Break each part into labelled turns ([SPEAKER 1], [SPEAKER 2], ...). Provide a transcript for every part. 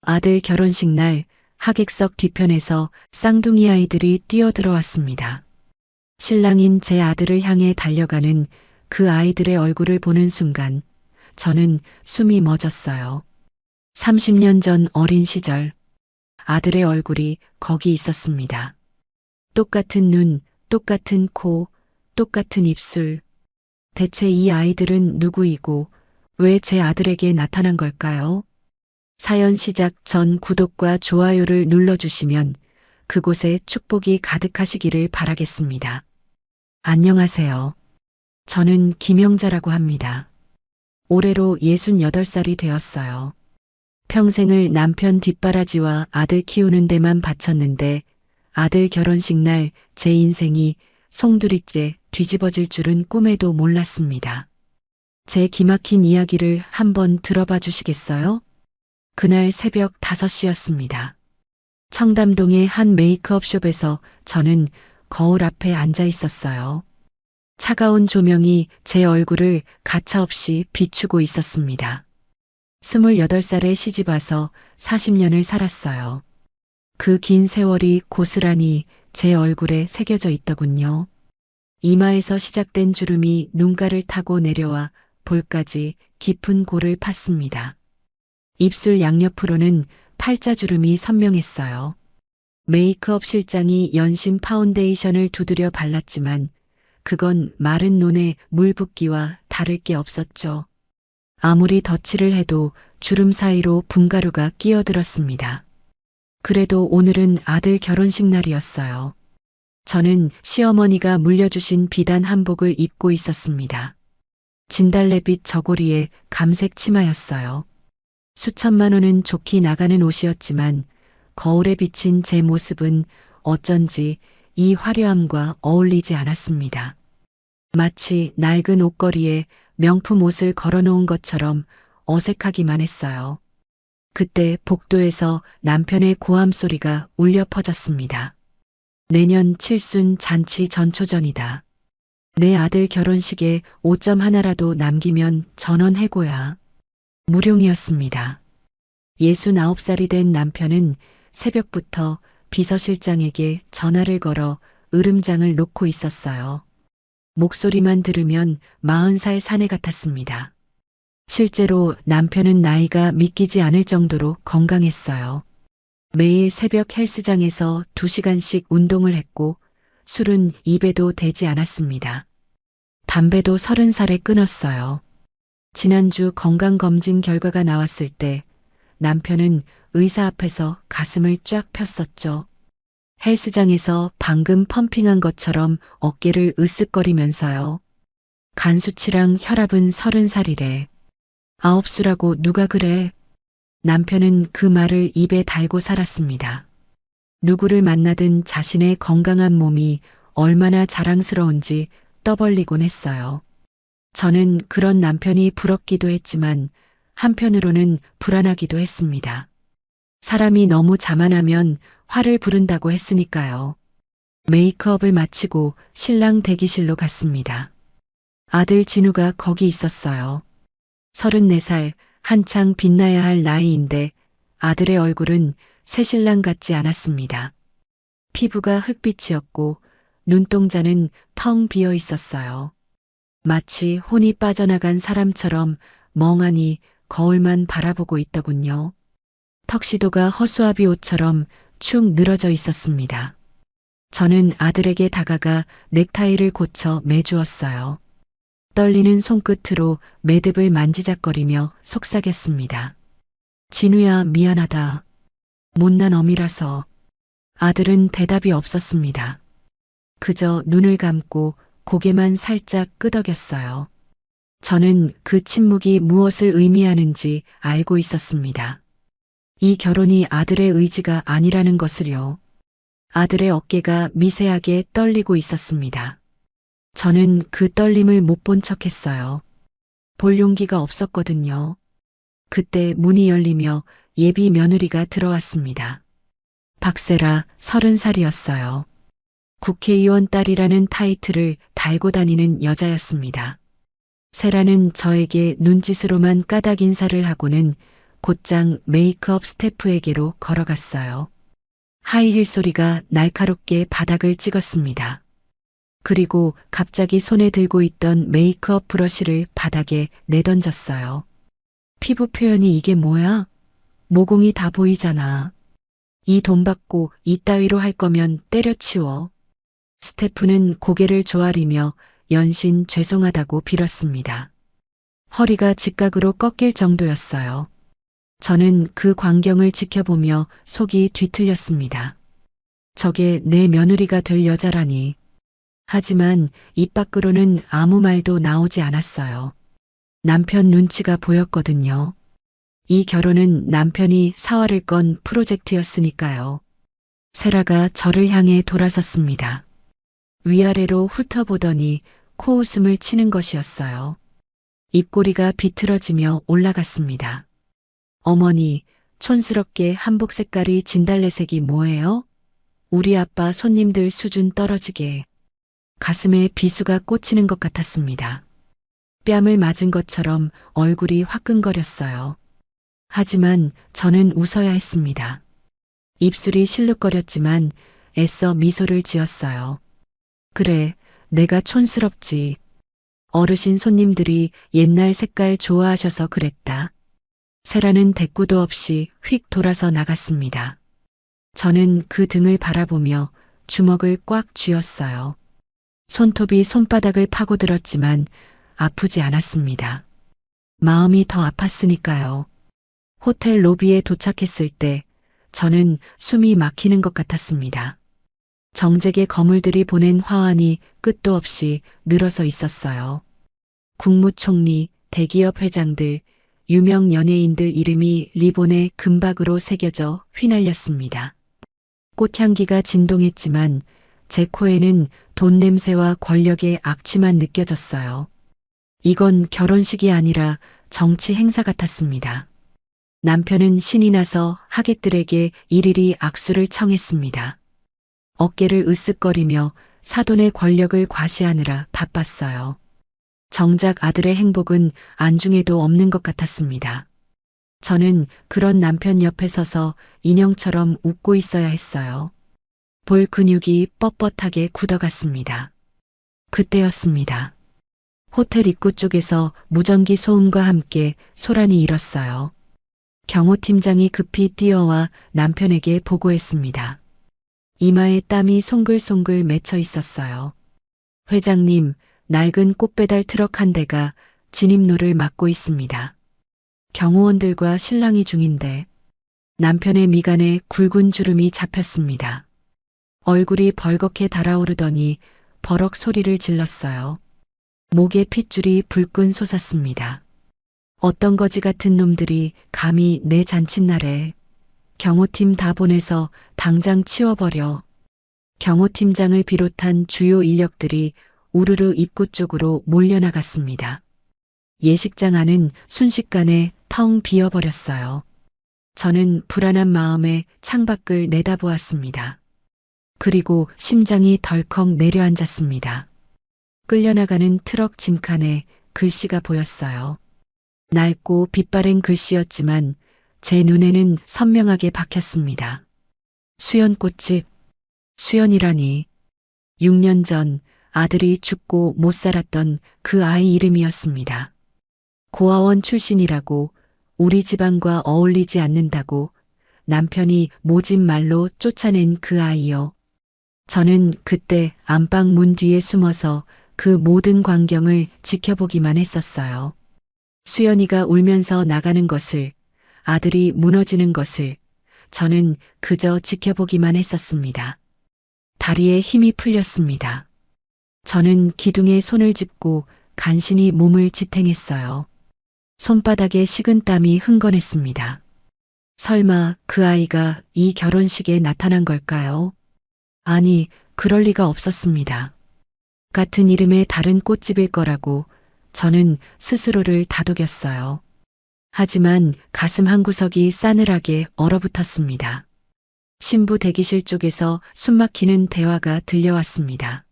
[SPEAKER 1] 아들 결혼식 날 하객석 뒤편에서 쌍둥이 아이들이 뛰어들어왔습니다. 신랑인 제 아들을 향해 달려가는 그 아이들의 얼굴을 보는 순간 저는 숨이 멎었어요. 30년 전 어린 시절 아들의 얼굴이 거기 있었습니다. 똑같은 눈, 똑같은 코, 똑같은 입술. 대체 이 아이들은 누구이고 왜 제 아들에게 나타난 걸까요? 사연 시작 전 구독과 좋아요를 눌러주시면 그곳에 축복이 가득하시기를 바라겠습니다. 안녕하세요. 저는 김영자라고 합니다. 올해로 68살이 되었어요. 평생을 남편 뒷바라지와 아들 키우는 데만 바쳤는데 아들 결혼식 날 제 인생이 송두리째 뒤집어질 줄은 꿈에도 몰랐습니다. 제 기막힌 이야기를 한번 들어봐 주시겠어요? 그날 새벽 5시였습니다. 청담동의 한 메이크업숍에서 저는 거울 앞에 앉아 있었어요. 차가운 조명이 제 얼굴을 가차없이 비추고 있었습니다. 28살에 시집와서 40년을 살았어요. 그 긴 세월이 고스란히 제 얼굴에 새겨져 있더군요. 이마에서 시작된 주름이 눈가를 타고 내려와 볼까지 깊은 골을 팠습니다. 입술 양옆으로는 팔자주름이 선명했어요. 메이크업 실장이 연신 파운데이션을 두드려 발랐지만 그건 마른 눈에 물 붓기와 다를 게 없었죠. 아무리 덧칠을 해도 주름 사이로 분가루가 끼어들었습니다. 그래도 오늘은 아들 결혼식 날이었어요. 저는 시어머니가 물려주신 비단 한복을 입고 있었습니다. 진달래빛 저고리에 감색 치마였어요. 수천만 원은 좋게 나가는 옷이었지만 거울에 비친 제 모습은 어쩐지 이 화려함과 어울리지 않았습니다. 마치 낡은 옷걸이에 명품 옷을 걸어놓은 것처럼 어색하기만 했어요. 그때 복도에서 남편의 고함 소리가 울려 퍼졌습니다. 내년 칠순 잔치 전초전이다. 내 아들 결혼식에 5점 하나라도 남기면 전원 해고야. 무룡이었습니다. 69살이 된 남편은 새벽부터 비서실장에게 전화를 걸어 으름장을 놓고 있었어요. 목소리만 들으면 40살 사내 같았습니다. 실제로 남편은 나이가 믿기지 않을 정도로 건강했어요. 매일 새벽 헬스장에서 2시간씩 운동을 했고 술은 입에도 대지 않았습니다. 담배도 30살에 끊었어요. 지난주 건강검진 결과가 나왔을 때 남편은 의사 앞에서 가슴을 쫙 폈었죠. 헬스장에서 방금 펌핑한 것처럼 어깨를 으쓱거리면서요. 간 수치랑 혈압은 30살이래. 9수라고 누가 그래? 남편은 그 말을 입에 달고 살았습니다. 누구를 만나든 자신의 건강한 몸이 얼마나 자랑스러운지 떠벌리곤 했어요. 저는 그런 남편이 부럽기도 했지만 한편으로는 불안하기도 했습니다. 사람이 너무 자만하면 화를 부른다고 했으니까요. 메이크업을 마치고 신랑 대기실로 갔습니다. 아들 진우가 거기 있었어요. 34살, 한창 빛나야 할 나이인데 아들의 얼굴은 새신랑 같지 않았습니다. 피부가 흑빛이었고 눈동자는 텅 비어 있었어요. 마치 혼이 빠져나간 사람처럼 멍하니 거울만 바라보고 있더군요. 턱시도가 허수아비 옷처럼 축 늘어져 있었습니다. 저는 아들에게 다가가 넥타이를 고쳐 매주었어요. 떨리는 손끝으로 매듭을 만지작거리며 속삭였습니다. 진우야, 미안하다. 못난 어미라서. 아들은 대답이 없었습니다. 그저 눈을 감고 고개만 살짝 끄덕였어요. 저는 그 침묵이 무엇을 의미하는지 알고 있었습니다. 이 결혼이 아들의 의지가 아니라는 것을요. 아들의 어깨가 미세하게 떨리고 있었습니다. 저는 그 떨림을 못 본 척했어요. 볼 용기가 없었거든요. 그때 문이 열리며 예비 며느리가 들어왔습니다. 박세라 30살이었어요. 국회의원 딸이라는 타이틀을 달고 다니는 여자였습니다. 세라는 저에게 눈짓으로만 까닭 인사를 하고는 곧장 메이크업 스태프에게로 걸어갔어요. 하이힐 소리가 날카롭게 바닥을 찍었습니다. 그리고 갑자기 손에 들고 있던 메이크업 브러쉬를 바닥에 내던졌어요. 피부 표현이 이게 뭐야? 모공이 다 보이잖아. 이 돈 받고 이따위로 할 거면 때려치워. 스태프는 고개를 조아리며 연신 죄송하다고 빌었습니다. 허리가 직각으로 꺾일 정도였어요. 저는 그 광경을 지켜보며 속이 뒤틀렸습니다. 저게 내 며느리가 될 여자라니. 하지만 입 밖으로는 아무 말도 나오지 않았어요. 남편 눈치가 보였거든요. 이 결혼은 남편이 사활을 건 프로젝트였으니까요. 세라가 저를 향해 돌아섰습니다. 위아래로 훑어보더니 코웃음을 치는 것이었어요. 입꼬리가 비틀어지며 올라갔습니다. 어머니, 촌스럽게 한복 색깔이 진달래색이 뭐예요? 우리 아빠 손님들 수준 떨어지게. 가슴에 비수가 꽂히는 것 같았습니다. 뺨을 맞은 것처럼 얼굴이 화끈거렸어요. 하지만 저는 웃어야 했습니다. 입술이 실룩거렸지만 애써 미소를 지었어요. 그래, 내가 촌스럽지. 어르신 손님들이 옛날 색깔 좋아하셔서 그랬다. 세라는 대꾸도 없이 휙 돌아서 나갔습니다. 저는 그 등을 바라보며 주먹을 꽉 쥐었어요. 손톱이 손바닥을 파고들었지만 아프지 않았습니다. 마음이 더 아팠으니까요. 호텔 로비에 도착했을 때 저는 숨이 막히는 것 같았습니다. 정재계 거물들이 보낸 화환이 끝도 없이 늘어서 있었어요. 국무총리, 대기업 회장들, 유명 연예인들 이름이 리본에 금박으로 새겨져 휘날렸습니다. 꽃향기가 진동했지만 제 코에는 돈 냄새와 권력의 악취만 느껴졌어요. 이건 결혼식이 아니라 정치 행사 같았습니다. 남편은 신이 나서 하객들에게 일일이 악수를 청했습니다. 어깨를 으쓱거리며 사돈의 권력을 과시하느라 바빴어요. 정작 아들의 행복은 안중에도 없는 것 같았습니다. 저는 그런 남편 옆에 서서 인형처럼 웃고 있어야 했어요. 볼 근육이 뻣뻣하게 굳어갔습니다. 그때였습니다. 호텔 입구 쪽에서 무전기 소음과 함께 소란이 일었어요. 경호 팀장이 급히 뛰어와 남편에게 보고했습니다. 이마에 땀이 송글송글 맺혀 있었어요. 회장님, 낡은 꽃배달 트럭 한 대가 진입로를 막고 있습니다. 경호원들과 실랑이 중인데 남편의 미간에 굵은 주름이 잡혔습니다. 얼굴이 벌겋게 달아오르더니 버럭 소리를 질렀어요. 목에 핏줄이 불끈 솟았습니다. 어떤 거지 같은 놈들이 감히 내 잔칫날에. 경호팀 다 보내서 당장 치워버려. 경호팀장을 비롯한 주요 인력들이 우르르 입구 쪽으로 몰려나갔습니다. 예식장 안은 순식간에 텅 비어버렸어요. 저는 불안한 마음에 창밖을 내다보았습니다. 그리고 심장이 덜컥 내려앉았습니다. 끌려나가는 트럭 짐칸에 글씨가 보였어요. 낡고 빛바랜 글씨였지만 제 눈에는 선명하게 박혔습니다. 수연꽃집. 수연이라니. 6년 전 아들이 죽고 못 살았던 그 아이 이름이었습니다. 고아원 출신이라고, 우리 집안과 어울리지 않는다고 남편이 모진 말로 쫓아낸 그 아이요. 저는 그때 안방 문 뒤에 숨어서 그 모든 광경을 지켜보기만 했었어요. 수연이가 울면서 나가는 것을, 아들이 무너지는 것을 저는 그저 지켜보기만 했었습니다. 다리에 힘이 풀렸습니다. 저는 기둥에 손을 짚고 간신히 몸을 지탱했어요. 손바닥에 식은 땀이 흥건했습니다. 설마 그 아이가 이 결혼식에 나타난 걸까요? 아니, 그럴 리가 없었습니다. 같은 이름의 다른 꽃집일 거라고 저는 스스로를 다독였어요. 하지만 가슴 한구석이 싸늘하게 얼어붙었습니다. 신부 대기실 쪽에서 숨막히는 대화가 들려왔습니다.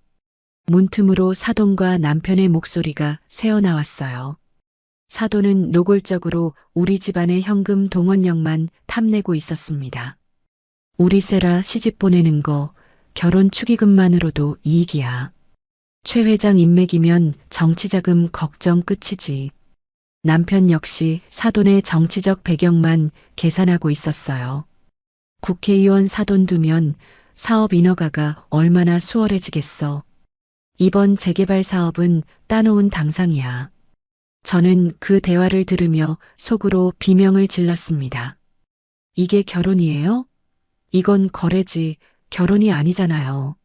[SPEAKER 1] 문틈으로 사돈과 남편의 목소리가 새어나왔어요. 사돈은 노골적으로 우리 집안의 현금 동원력만 탐내고 있었습니다. 우리 세라 시집 보내는 거 결혼 축의금만으로도 이익이야. 최 회장 인맥이면 정치자금 걱정 끝이지. 남편 역시 사돈의 정치적 배경만 계산하고 있었어요. 국회의원 사돈 두면 사업 인허가가 얼마나 수월해지겠어. 이번 재개발 사업은 따놓은 당상이야. 저는 그 대화를 들으며 속으로 비명을 질렀습니다. 이게 결혼이에요? 이건 거래지 결혼이 아니잖아요.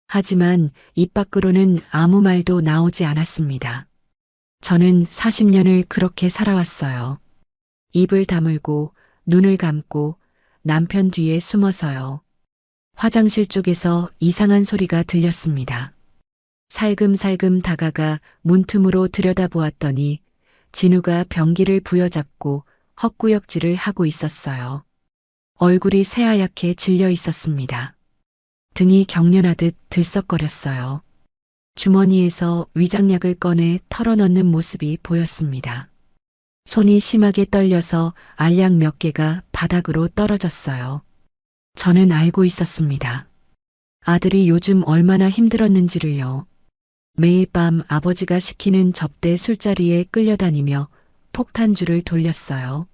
[SPEAKER 1] 하지만 입 밖으로는 아무 말도 나오지 않았습니다. 저는 40년을 그렇게 살아왔어요. 입을 다물고 눈을 감고 남편 뒤에 숨어서요. 화장실 쪽에서 이상한 소리가 들렸습니다. 살금살금 다가가 문틈으로 들여다보았더니 진우가 변기를 부여잡고 헛구역질을 하고 있었어요. 얼굴이 새하얗게 질려 있었습니다. 등이 경련하듯 들썩거렸어요. 주머니에서 위장약을 꺼내 털어넣는 모습이 보였습니다. 손이 심하게 떨려서 알약 몇 개가 바닥으로 떨어졌어요. 저는 알고 있었습니다. 아들이 요즘 얼마나 힘들었는지를요. 매일 밤 아버지가 시키는 접대 술자리에 끌려다니며 폭탄주를 돌렸어요.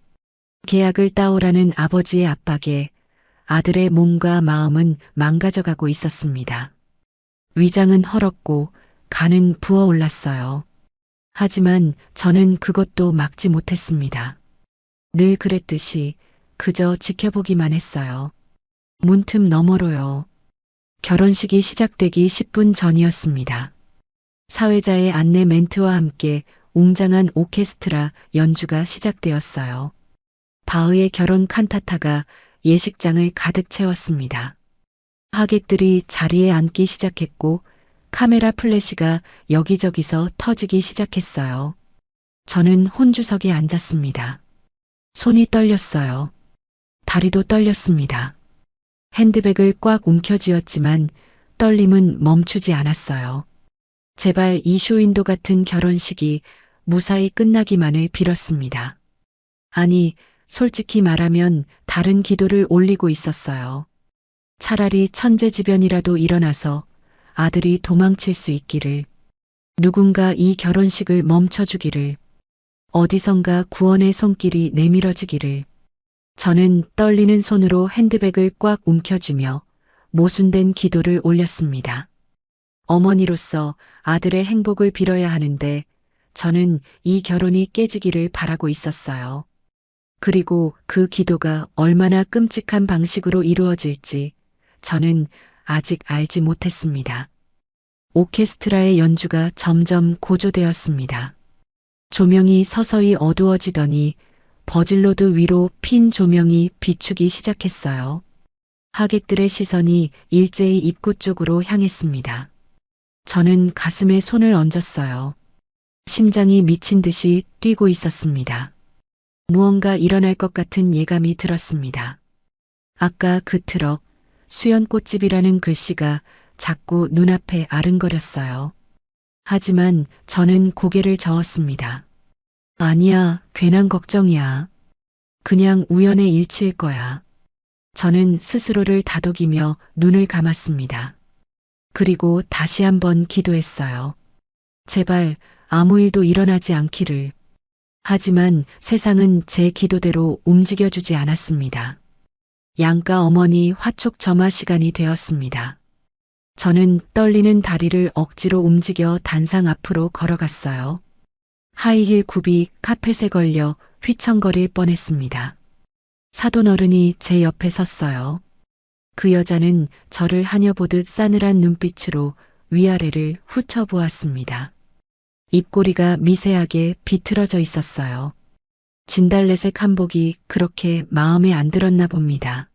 [SPEAKER 1] 계약을 따오라는 아버지의 압박에 아들의 몸과 마음은 망가져가고 있었습니다. 위장은 헐었고 간은 부어올랐어요. 하지만 저는 그것도 막지 못했습니다. 늘 그랬듯이 그저 지켜보기만 했어요. 문틈 너머로요. 결혼식이 시작되기 10분 전이었습니다. 사회자의 안내 멘트와 함께 웅장한 오케스트라 연주가 시작되었어요. 바흐의 결혼 칸타타가 예식장을 가득 채웠습니다. 하객들이 자리에 앉기 시작했고 카메라 플래시가 여기저기서 터지기 시작했어요. 저는 혼주석에 앉았습니다. 손이 떨렸어요. 다리도 떨렸습니다. 핸드백을 꽉 움켜쥐었지만 떨림은 멈추지 않았어요. 제발 이 쇼윈도 같은 결혼식이 무사히 끝나기만을 빌었습니다. 아니, 솔직히 말하면 다른 기도를 올리고 있었어요. 차라리 천재지변이라도 일어나서 아들이 도망칠 수 있기를, 누군가 이 결혼식을 멈춰주기를, 어디선가 구원의 손길이 내밀어지기를. 저는 떨리는 손으로 핸드백을 꽉 움켜쥐며 모순된 기도를 올렸습니다. 어머니로서 아들의 행복을 빌어야 하는데 저는 이 결혼이 깨지기를 바라고 있었어요. 그리고 그 기도가 얼마나 끔찍한 방식으로 이루어질지 저는 아직 알지 못했습니다. 오케스트라의 연주가 점점 고조되었습니다. 조명이 서서히 어두워지더니 버질로드 위로 핀 조명이 비추기 시작했어요. 하객들의 시선이 일제히 입구 쪽으로 향했습니다. 저는 가슴에 손을 얹었어요. 심장이 미친 듯이 뛰고 있었습니다. 무언가 일어날 것 같은 예감이 들었습니다. 아까 그 트럭, 수연꽃집이라는 글씨가 자꾸 눈앞에 아른거렸어요. 하지만 저는 고개를 저었습니다. 아니야, 괜한 걱정이야. 그냥 우연의 일치일 거야. 저는 스스로를 다독이며 눈을 감았습니다. 그리고 다시 한번 기도했어요. 제발 아무 일도 일어나지 않기를. 하지만 세상은 제 기도대로 움직여주지 않았습니다. 양가 어머니 화촉점화 시간이 되었습니다. 저는 떨리는 다리를 억지로 움직여 단상 앞으로 걸어갔어요. 하이힐 굽이 카펫에 걸려 휘청거릴 뻔했습니다. 사돈 어른이 제 옆에 섰어요. 그 여자는 저를 하녀보듯 싸늘한 눈빛으로 위아래를 훑어보았습니다. 입꼬리가 미세하게 비틀어져 있었어요. 진달래색 한복이 그렇게 마음에 안 들었나 봅니다.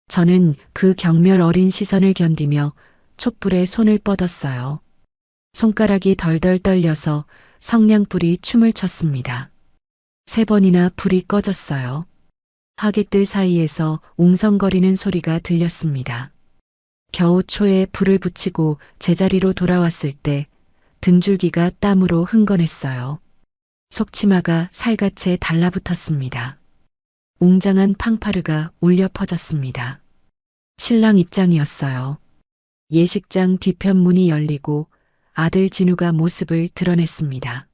[SPEAKER 1] 저는 그 경멸 어린 시선을 견디며 촛불에 손을 뻗었어요. 손가락이 덜덜 떨려서 성냥불이 춤을 췄습니다. 3번이나 불이 꺼졌어요. 하객들 사이에서 웅성거리는 소리가 들렸습니다. 겨우 초에 불을 붙이고 제자리로 돌아왔을 때 등줄기가 땀으로 흥건했어요. 속치마가 살갗에 달라붙었습니다. 웅장한 팡파르가 울려 퍼졌습니다. 신랑 입장이었어요. 예식장 뒤편 문이 열리고 아들 진우가 모습을 드러냈습니다.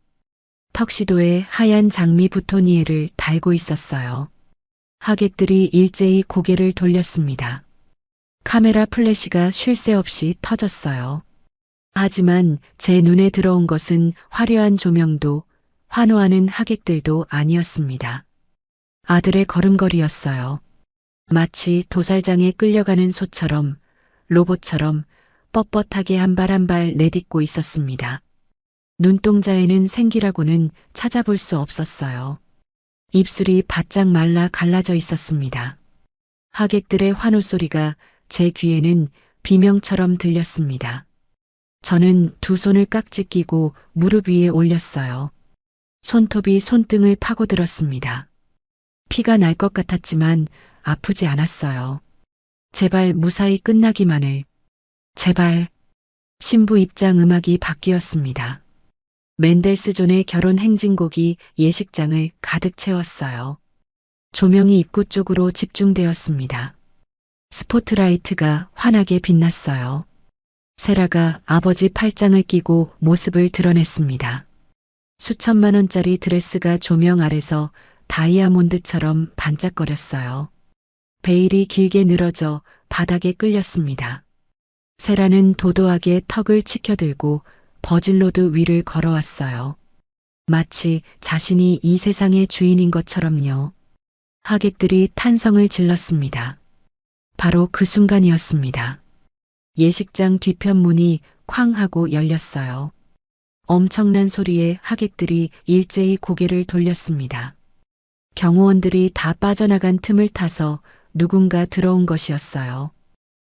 [SPEAKER 1] 턱시도에 하얀 장미 부토니에를 달고 있었어요. 하객들이 일제히 고개를 돌렸습니다. 카메라 플래시가 쉴 새 없이 터졌어요. 하지만 제 눈에 들어온 것은 화려한 조명도 환호하는 하객들도 아니었습니다. 아들의 걸음걸이였어요. 마치 도살장에 끌려가는 소처럼, 로봇처럼 뻣뻣하게 한 발 한 발 내딛고 있었습니다. 눈동자에는 생기라고는 찾아볼 수 없었어요. 입술이 바짝 말라 갈라져 있었습니다. 하객들의 환호 소리가 제 귀에는 비명처럼 들렸습니다. 저는 두 손을 깍지 끼고 무릎 위에 올렸어요. 손톱이 손등을 파고들었습니다. 피가 날 것 같았지만 아프지 않았어요. 제발 무사히 끝나기만을. 제발. 신부 입장 음악이 바뀌었습니다. 맨델스존의 결혼 행진곡이 예식장을 가득 채웠어요. 조명이 입구 쪽으로 집중되었습니다. 스포트라이트가 환하게 빛났어요. 세라가 아버지 팔짱을 끼고 모습을 드러냈습니다. 수천만 원짜리 드레스가 조명 아래서 다이아몬드처럼 반짝거렸어요. 베일이 길게 늘어져 바닥에 끌렸습니다. 세라는 도도하게 턱을 치켜들고 버질로드 위를 걸어왔어요. 마치 자신이 이 세상의 주인인 것처럼요. 하객들이 탄성을 질렀습니다. 바로 그 순간이었습니다. 예식장 뒤편 문이 쾅 하고 열렸어요. 엄청난 소리에 하객들이 일제히 고개를 돌렸습니다. 경호원들이 다 빠져나간 틈을 타서 누군가 들어온 것이었어요.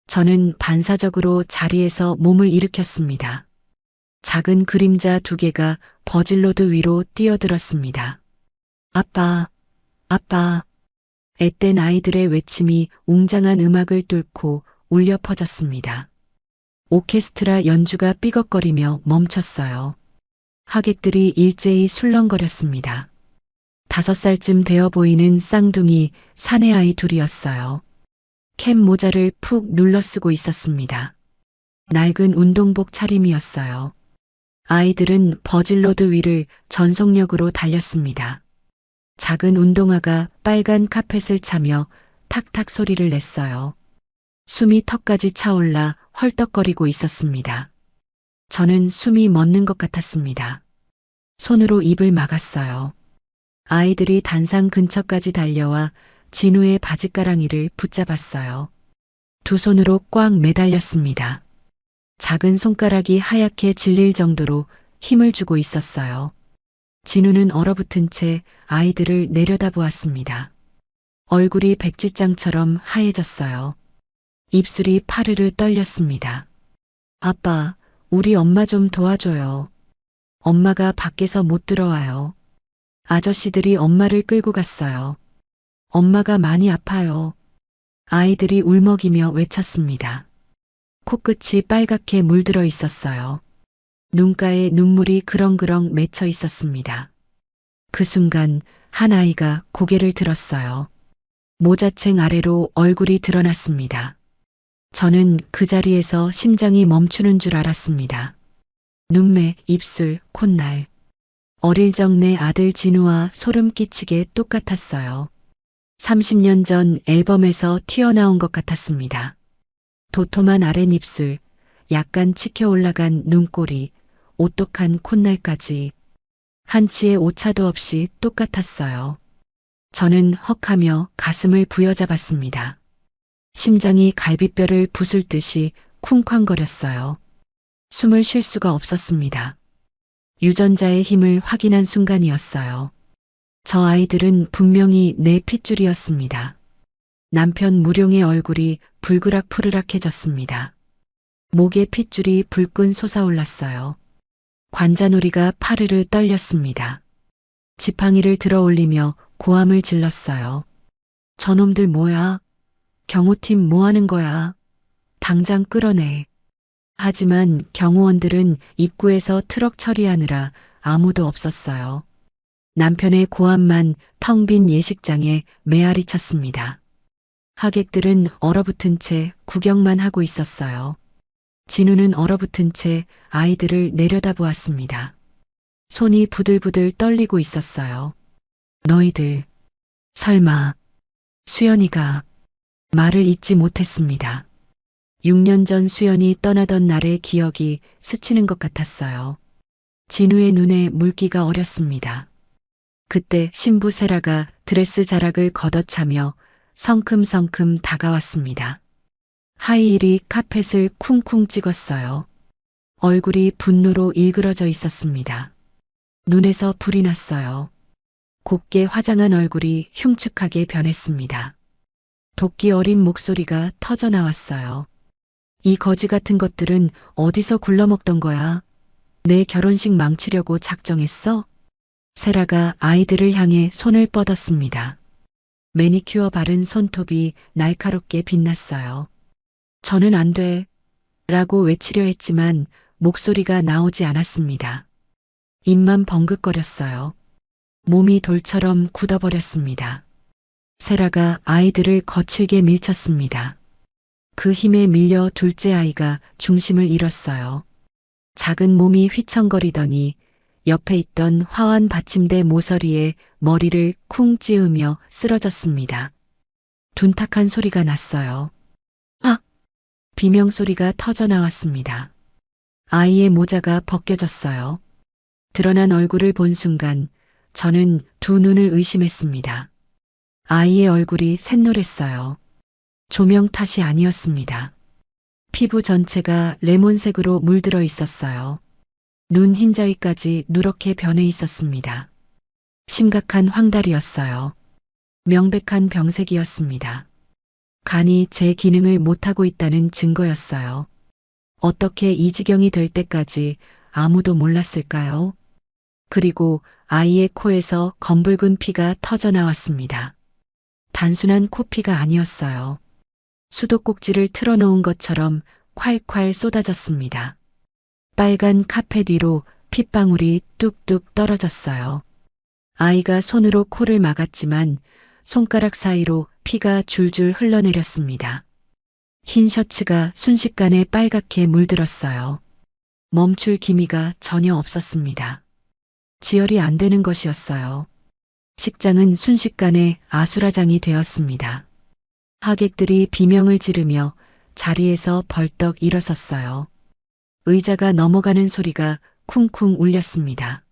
[SPEAKER 1] 저는 반사적으로 자리에서 몸을 일으켰습니다. 작은 그림자 두 개가 버질로드 위로 뛰어들었습니다. 아빠, 아빠. 앳된 아이들의 외침이 웅장한 음악을 뚫고 울려 퍼졌습니다. 오케스트라 연주가 삐걱거리며 멈췄어요. 하객들이 일제히 술렁거렸습니다. 5살쯤 되어 보이는 쌍둥이 사내 아이 둘이었어요. 캡 모자를 푹 눌러 쓰고 있었습니다. 낡은 운동복 차림이었어요. 아이들은 버질로드 위를 전속력으로 달렸습니다. 작은 운동화가 빨간 카펫을 차며 탁탁 소리를 냈어요. 숨이 턱까지 차올라 헐떡거리고 있었습니다. 저는 숨이 멎는 것 같았습니다. 손으로 입을 막았어요. 아이들이 단상 근처까지 달려와 진우의 바지가랑이를 붙잡았어요. 두 손으로 꽉 매달렸습니다. 작은 손가락이 하얗게 질릴 정도로 힘을 주고 있었어요. 진우는 얼어붙은 채 아이들을 내려다보았습니다. 얼굴이 백지장처럼 하얘졌어요. 입술이 파르르 떨렸습니다. 아빠, 우리 엄마 좀 도와줘요. 엄마가 밖에서 못 들어와요. 아저씨들이 엄마를 끌고 갔어요. 엄마가 많이 아파요. 아이들이 울먹이며 외쳤습니다. 코끝이 빨갛게 물들어 있었어요. 눈가에 눈물이 그렁그렁 맺혀 있었습니다. 그 순간 한 아이가 고개를 들었어요. 모자챙 아래로 얼굴이 드러났습니다. 저는 그 자리에서 심장이 멈추는 줄 알았습니다. 눈매, 입술, 콧날. 어릴 적 내 아들 진우와 소름 끼치게 똑같았어요. 30년 전 앨범에서 튀어나온 것 같았습니다. 도톰한 아랫입술, 약간 치켜 올라간 눈꼬리, 오똑한 콧날까지 한치의 오차도 없이 똑같았어요. 저는 헉하며 가슴을 부여잡았습니다. 심장이 갈비뼈를 부술 듯이 쿵쾅거렸어요. 숨을 쉴 수가 없었습니다. 유전자의 힘을 확인한 순간이었어요. 저 아이들은 분명히 내 핏줄이었습니다. 남편 무룡의 얼굴이 불그락푸르락해졌습니다. 목에 핏줄이 불끈 솟아올랐어요. 관자놀이가 파르르 떨렸습니다. 지팡이를 들어 올리며 고함을 질렀어요. 저놈들 뭐야? 경호팀 뭐 하는 거야? 당장 끌어내. 하지만 경호원들은 입구에서 트럭 처리하느라 아무도 없었어요. 남편의 고함만 텅 빈 예식장에 메아리 쳤습니다. 하객들은 얼어붙은 채 구경만 하고 있었어요. 진우는 얼어붙은 채 아이들을 내려다보았습니다. 손이 부들부들 떨리고 있었어요. 너희들, 설마, 수연이가 말을 잇지 못했습니다. 6년 전 수연이 떠나던 날의 기억이 스치는 것 같았어요. 진우의 눈에 물기가 어렸습니다. 그때 신부 세라가 드레스 자락을 걷어차며 성큼성큼 다가왔습니다. 하이힐이 카펫을 쿵쿵 찍었어요. 얼굴이 분노로 일그러져 있었습니다. 눈에서 불이 났어요. 곱게 화장한 얼굴이 흉측하게 변했습니다. 도끼 어린 목소리가 터져 나왔어요. 이 거지 같은 것들은 어디서 굴러먹던 거야? 내 결혼식 망치려고 작정했어? 세라가 아이들을 향해 손을 뻗었습니다. 매니큐어 바른 손톱이 날카롭게 빛났어요. 저는 안 돼. 라고 외치려 했지만 목소리가 나오지 않았습니다. 입만 벙긋거렸어요. 몸이 돌처럼 굳어버렸습니다. 세라가 아이들을 거칠게 밀쳤습니다. 그 힘에 밀려 둘째 아이가 중심을 잃었어요. 작은 몸이 휘청거리더니 옆에 있던 화환 받침대 모서리에 머리를 쿵 찌으며 쓰러졌습니다. 둔탁한 소리가 났어요. 아! 비명소리가 터져 나왔습니다. 아이의 모자가 벗겨졌어요. 드러난 얼굴을 본 순간 저는 두 눈을 의심했습니다. 아이의 얼굴이 샛노랬어요. 조명 탓이 아니었습니다. 피부 전체가 레몬색으로 물들어 있었어요. 눈 흰자위까지 누렇게 변해 있었습니다. 심각한 황달이었어요. 명백한 병색이었습니다. 간이 제 기능을 못하고 있다는 증거였어요. 어떻게 이 지경이 될 때까지 아무도 몰랐을까요? 그리고 아이의 코에서 검붉은 피가 터져 나왔습니다. 단순한 코피가 아니었어요. 수도꼭지를 틀어놓은 것처럼 콸콸 쏟아졌습니다. 빨간 카펫 위로 핏방울이 뚝뚝 떨어졌어요. 아이가 손으로 코를 막았지만 손가락 사이로 피가 줄줄 흘러내렸습니다. 흰 셔츠가 순식간에 빨갛게 물들었어요. 멈출 기미가 전혀 없었습니다. 지혈이 안 되는 것이었어요. 식장은 순식간에 아수라장이 되었습니다. 하객들이 비명을 지르며 자리에서 벌떡 일어섰어요. 의자가 넘어가는 소리가 쿵쿵 울렸습니다.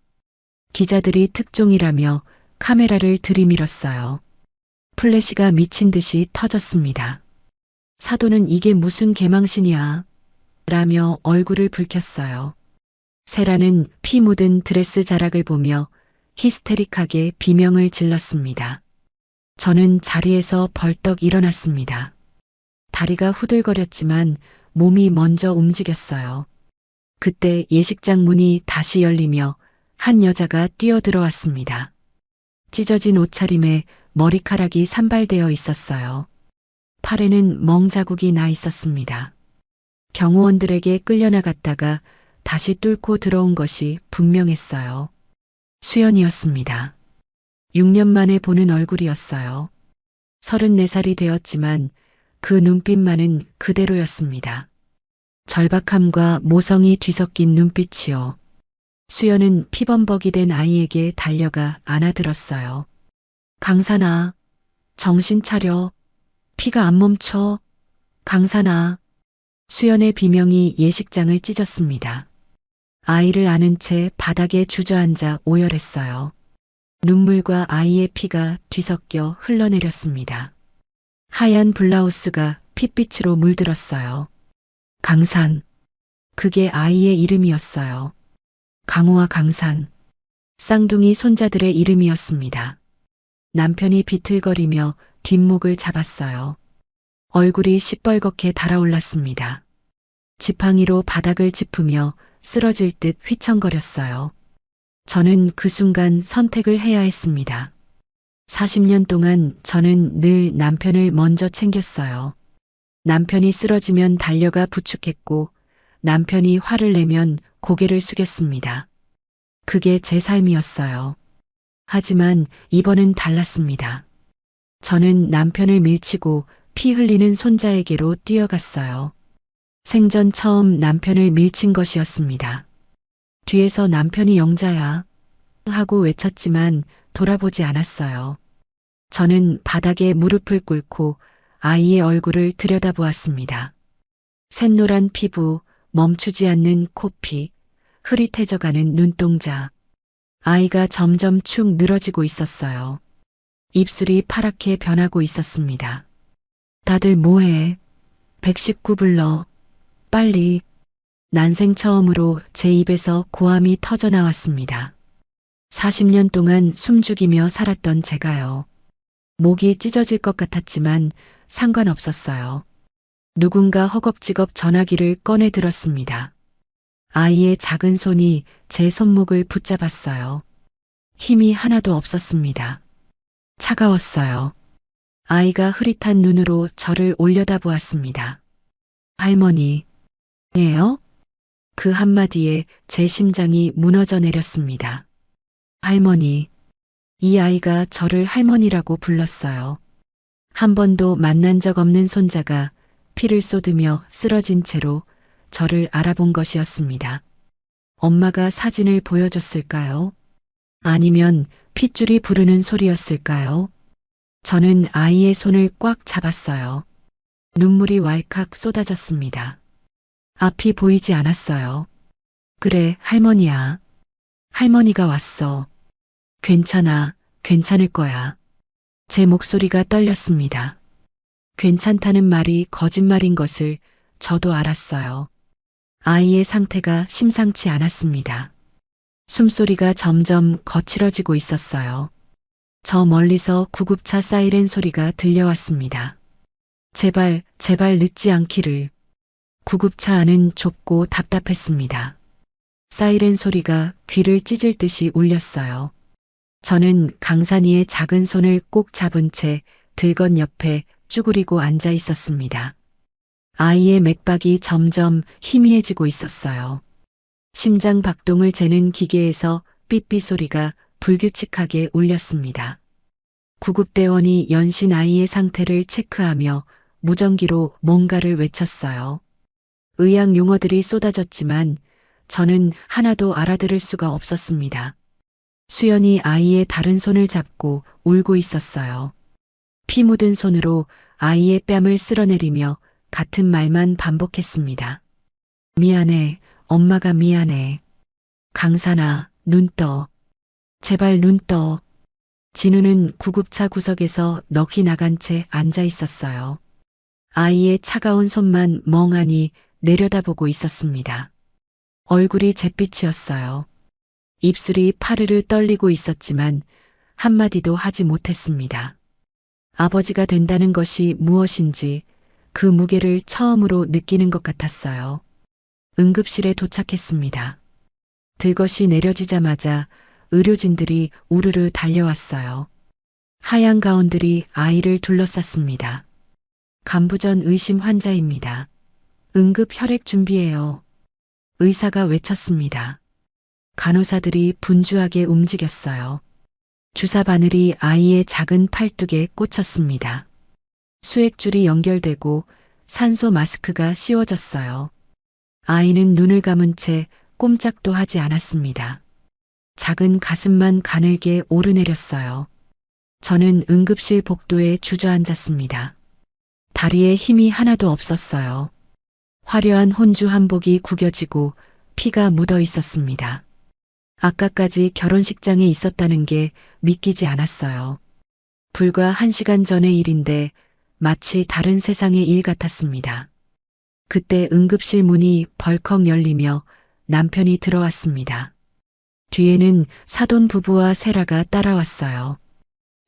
[SPEAKER 1] 기자들이 특종이라며 카메라를 들이밀었어요. 플래시가 미친 듯이 터졌습니다. 사도는 이게 무슨 개망신이야? 라며 얼굴을 붉혔어요. 세라는 피 묻은 드레스 자락을 보며 히스테릭하게 비명을 질렀습니다. 저는 자리에서 벌떡 일어났습니다. 다리가 후들거렸지만 몸이 먼저 움직였어요. 그때 예식장 문이 다시 열리며 한 여자가 뛰어들어왔습니다. 찢어진 옷차림에 머리카락이 산발되어 있었어요. 팔에는 멍자국이 나 있었습니다. 경호원들에게 끌려나갔다가 다시 뚫고 들어온 것이 분명했어요. 수연이었습니다. 6년 만에 보는 얼굴이었어요. 34살이 되었지만 그 눈빛만은 그대로였습니다. 절박함과 모성이 뒤섞인 눈빛이요. 수연은 피범벅이 된 아이에게 달려가 안아들었어요. 강산아, 정신 차려. 피가 안 멈춰. 강산아. 수연의 비명이 예식장을 찢었습니다. 아이를 안은 채 바닥에 주저앉아 오열했어요. 눈물과 아이의 피가 뒤섞여 흘러내렸습니다. 하얀 블라우스가 핏빛으로 물들었어요. 강산. 그게 아이의 이름이었어요. 강호와 강산. 쌍둥이 손자들의 이름이었습니다. 남편이 비틀거리며 뒷목을 잡았어요. 얼굴이 시뻘겋게 달아올랐습니다. 지팡이로 바닥을 짚으며 쓰러질 듯 휘청거렸어요. 저는 그 순간 선택을 해야 했습니다. 40년 동안 저는 늘 남편을 먼저 챙겼어요. 남편이 쓰러지면 달려가 부축했고 남편이 화를 내면 고개를 숙였습니다. 그게 제 삶이었어요. 하지만 이번은 달랐습니다. 저는 남편을 밀치고 피 흘리는 손자에게로 뛰어갔어요. 생전 처음 남편을 밀친 것이었습니다. 뒤에서 남편이 영자야 하고 외쳤지만 돌아보지 않았어요. 저는 바닥에 무릎을 꿇고 아이의 얼굴을 들여다보았습니다. 샛노란 피부, 멈추지 않는 코피, 흐릿해져가는 눈동자. 아이가 점점 축 늘어지고 있었어요. 입술이 파랗게 변하고 있었습니다. 다들 뭐해? 119 불러. 빨리. 난생 처음으로 제 입에서 고함이 터져 나왔습니다. 40년 동안 숨죽이며 살았던 제가요. 목이 찢어질 것 같았지만 상관없었어요. 누군가 허겁지겁 전화기를 꺼내 들었습니다. 아이의 작은 손이 제 손목을 붙잡았어요. 힘이 하나도 없었습니다. 차가웠어요. 아이가 흐릿한 눈으로 저를 올려다보았습니다. 할머니, 예요? 그 한마디에 제 심장이 무너져 내렸습니다. 할머니, 이 아이가 저를 할머니라고 불렀어요. 한 번도 만난 적 없는 손자가 피를 쏟으며 쓰러진 채로 저를 알아본 것이었습니다. 엄마가 사진을 보여줬을까요? 아니면 핏줄이 부르는 소리였을까요? 저는 아이의 손을 꽉 잡았어요. 눈물이 왈칵 쏟아졌습니다. 앞이 보이지 않았어요. 그래, 할머니야. 할머니가 왔어. 괜찮아, 괜찮을 거야. 제 목소리가 떨렸습니다. 괜찮다는 말이 거짓말인 것을 저도 알았어요. 아이의 상태가 심상치 않았습니다. 숨소리가 점점 거칠어지고 있었어요. 저 멀리서 구급차 사이렌 소리가 들려왔습니다. 제발, 제발 늦지 않기를. 구급차 안은 좁고 답답했습니다. 사이렌 소리가 귀를 찢을 듯이 울렸어요. 저는 강산이의 작은 손을 꼭 잡은 채 들건 옆에 쭈그리고 앉아 있었습니다. 아이의 맥박이 점점 희미해지고 있었어요. 심장 박동을 재는 기계에서 삐삐 소리가 불규칙하게 울렸습니다. 구급대원이 연신 아이의 상태를 체크하며 무전기로 뭔가를 외쳤어요. 의학 용어들이 쏟아졌지만 저는 하나도 알아들을 수가 없었습니다. 수연이 아이의 다른 손을 잡고 울고 있었어요. 피 묻은 손으로 아이의 뺨을 쓸어내리며 같은 말만 반복했습니다. 미안해, 엄마가 미안해. 강산아, 눈 떠. 제발 눈 떠. 진우는 구급차 구석에서 넋이 나간 채 앉아 있었어요. 아이의 차가운 손만 멍하니 내려다보고 있었습니다. 얼굴이 잿빛이었어요. 입술이 파르르 떨리고 있었지만 한마디도 하지 못했습니다. 아버지가 된다는 것이 무엇인지 그 무게를 처음으로 느끼는 것 같았어요. 응급실에 도착했습니다. 들것이 내려지자마자 의료진들이 우르르 달려왔어요. 하얀 가운들이 아이를 둘러쌌습니다. 간부전 의심 환자입니다. 응급 혈액 준비해요. 의사가 외쳤습니다. 간호사들이 분주하게 움직였어요. 주사 바늘이 아이의 작은 팔뚝에 꽂혔습니다. 수액줄이 연결되고 산소 마스크가 씌워졌어요. 아이는 눈을 감은 채 꼼짝도 하지 않았습니다. 작은 가슴만 가늘게 오르내렸어요. 저는 응급실 복도에 주저앉았습니다. 다리에 힘이 하나도 없었어요. 화려한 혼주 한복이 구겨지고 피가 묻어 있었습니다. 아까까지 결혼식장에 있었다는 게 믿기지 않았어요. 불과 1시간 전의 일인데 마치 다른 세상의 일 같았습니다. 그때 응급실 문이 벌컥 열리며 남편이 들어왔습니다. 뒤에는 사돈 부부와 세라가 따라왔어요.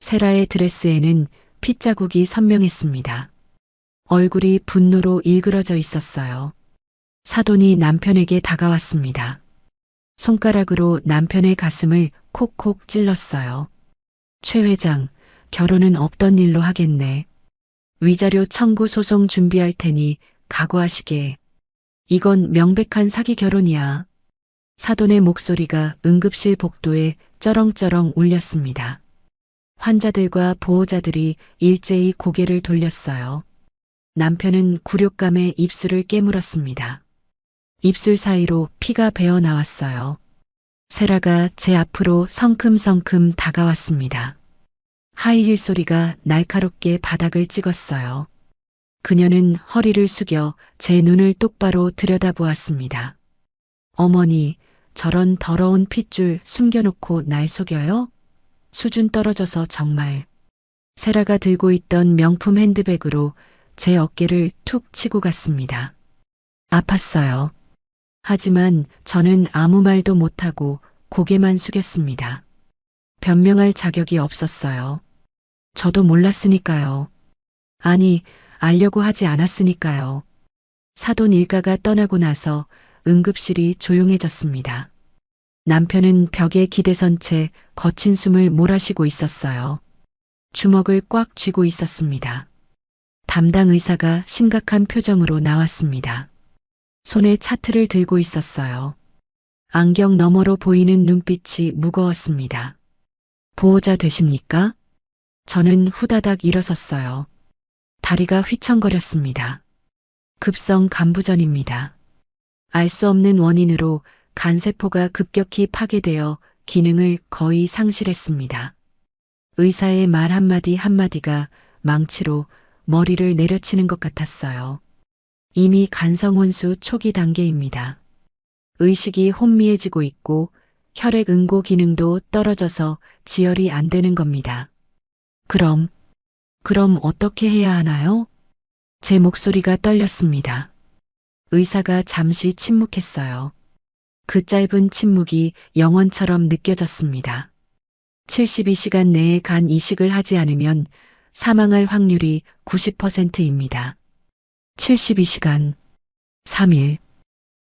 [SPEAKER 1] 세라의 드레스에는 핏자국이 선명했습니다. 얼굴이 분노로 일그러져 있었어요. 사돈이 남편에게 다가왔습니다. 손가락으로 남편의 가슴을 콕콕 찔렀어요. 최 회장, 결혼은 없던 일로 하겠네. 위자료 청구 소송 준비할 테니 각오하시게. 이건 명백한 사기 결혼이야. 사돈의 목소리가 응급실 복도에 쩌렁쩌렁 울렸습니다. 환자들과 보호자들이 일제히 고개를 돌렸어요. 남편은 굴욕감에 입술을 깨물었습니다. 입술 사이로 피가 배어 나왔어요. 세라가 제 앞으로 성큼성큼 다가왔습니다. 하이힐 소리가 날카롭게 바닥을 찍었어요. 그녀는 허리를 숙여 제 눈을 똑바로 들여다보았습니다. 어머니, 저런 더러운 핏줄 숨겨놓고 날 속여요? 수준 떨어져서 정말. 세라가 들고 있던 명품 핸드백으로 제 어깨를 툭 치고 갔습니다. 아팠어요. 하지만 저는 아무 말도 못하고 고개만 숙였습니다. 변명할 자격이 없었어요. 저도 몰랐으니까요. 아니, 알려고 하지 않았으니까요. 사돈 일가가 떠나고 나서 응급실이 조용해졌습니다. 남편은 벽에 기대선 채 거친 숨을 몰아쉬고 있었어요. 주먹을 꽉 쥐고 있었습니다. 담당 의사가 심각한 표정으로 나왔습니다. 손에 차트를 들고 있었어요. 안경 너머로 보이는 눈빛이 무거웠습니다. 보호자 되십니까? 저는 후다닥 일어섰어요. 다리가 휘청거렸습니다. 급성 간부전입니다. 알 수 없는 원인으로 간세포가 급격히 파괴되어 기능을 거의 상실했습니다. 의사의 말 한마디 한마디가 망치로 머리를 내려치는 것 같았어요. 이미 간성혼수 초기 단계입니다. 의식이 혼미해지고 있고 혈액 응고 기능도 떨어져서 지혈이 안 되는 겁니다. 그럼 어떻게 해야 하나요? 제 목소리가 떨렸습니다. 의사가 잠시 침묵했어요. 그 짧은 침묵이 영원처럼 느껴졌습니다. 72시간 내에 간 이식을 하지 않으면 사망할 확률이 90%입니다. 72시간, 3일,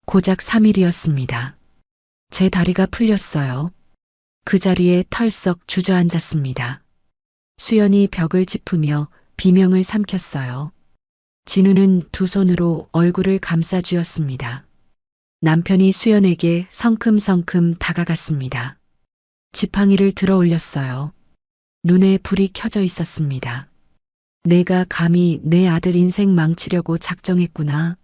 [SPEAKER 1] 고작 3일이었습니다. 제 다리가 풀렸어요. 그 자리에 털썩 주저앉았습니다. 수연이 벽을 짚으며 비명을 삼켰어요. 진우는 두 손으로 얼굴을 감싸 쥐었습니다. 남편이 수연에게 성큼성큼 다가갔습니다. 지팡이를 들어 올렸어요. 눈에 불이 켜져 있었습니다. 내가 감히 내 아들 인생 망치려고 작정했구나.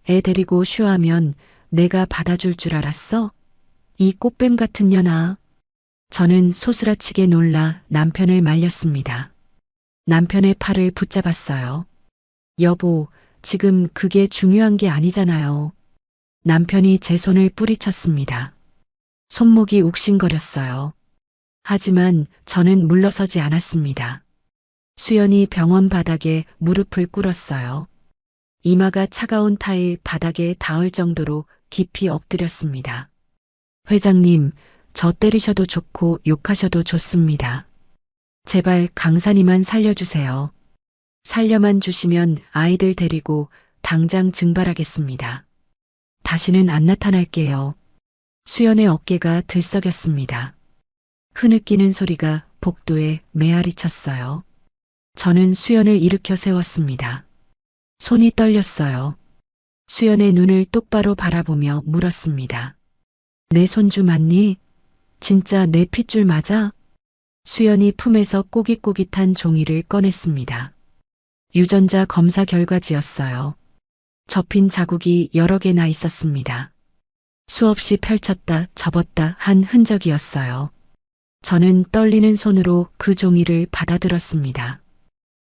[SPEAKER 1] 애 데리고 쉬어하면 내가 받아줄 줄 알았어? 이 꽃뱀 같은 년아. 저는 소스라치게 놀라 남편을 말렸습니다. 남편의 팔을 붙잡았어요. 여보, 지금 그게 중요한 게 아니잖아요. 남편이 제 손을 뿌리쳤습니다. 손목이 욱신거렸어요. 하지만 저는 물러서지 않았습니다. 수연이 병원 바닥에 무릎을 꿇었어요. 이마가 차가운 타일 바닥에 닿을 정도로 깊이 엎드렸습니다. 회장님, 저 때리셔도 좋고 욕하셔도 좋습니다. 제발 강산이만 살려주세요. 살려만 주시면 아이들 데리고 당장 증발하겠습니다. 다시는 안 나타날게요. 수연의 어깨가 들썩였습니다. 흐느끼는 소리가 복도에 메아리 쳤어요. 저는 수연을 일으켜 세웠습니다. 손이 떨렸어요. 수연의 눈을 똑바로 바라보며 물었습니다. 내 손주 맞니? 진짜 내 핏줄 맞아? 수연이 품에서 꼬깃꼬깃한 종이를 꺼냈습니다. 유전자 검사 결과지였어요. 접힌 자국이 여러 개나 있었습니다. 수없이 펼쳤다 접었다 한 흔적이었어요. 저는 떨리는 손으로 그 종이를 받아들었습니다.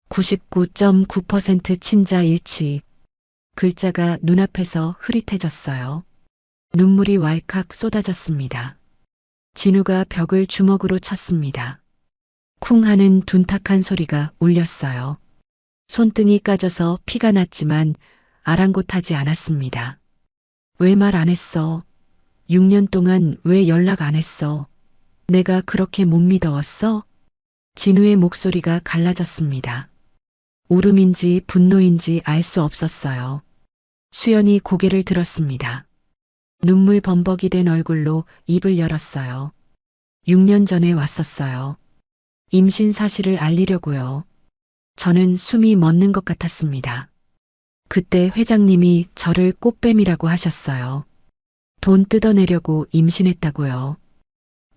[SPEAKER 1] 99.9% 친자 일치. 글자가 눈앞에서 흐릿해졌어요. 눈물이 왈칵 쏟아졌습니다. 진우가 벽을 주먹으로 쳤습니다. 쿵 하는 둔탁한 소리가 울렸어요. 손등이 까져서 피가 났지만 아랑곳하지 않았습니다. 왜 말 안 했어? 6년 동안 왜 연락 안 했어? 내가 그렇게 못 믿어왔어? 진우의 목소리가 갈라졌습니다. 울음인지 분노인지 알 수 없었어요. 수연이 고개를 들었습니다. 눈물 범벅이 된 얼굴로 입을 열었어요. 6년 전에 왔었어요. 임신 사실을 알리려고요. 저는 숨이 멎는 것 같았습니다. 그때 회장님이 저를 꽃뱀이라고 하셨어요. 돈 뜯어내려고 임신했다고요.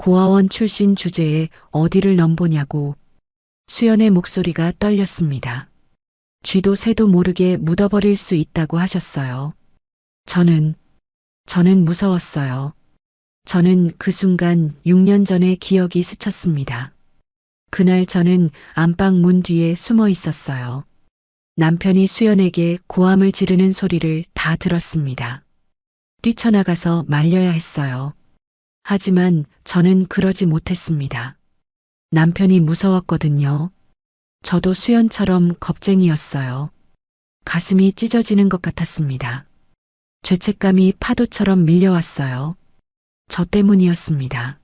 [SPEAKER 1] 고아원 출신 주제에 어디를 넘보냐고 수연의 목소리가 떨렸습니다. 쥐도 새도 모르게 묻어버릴 수 있다고 하셨어요. 저는 무서웠어요. 저는 그 순간 6년 전의 기억이 스쳤습니다. 그날 저는 안방 문 뒤에 숨어 있었어요. 남편이 수연에게 고함을 지르는 소리를 다 들었습니다. 뛰쳐나가서 말려야 했어요. 하지만 저는 그러지 못했습니다. 남편이 무서웠거든요. 저도 수연처럼 겁쟁이였어요. 가슴이 찢어지는 것 같았습니다. 죄책감이 파도처럼 밀려왔어요. 저 때문이었습니다.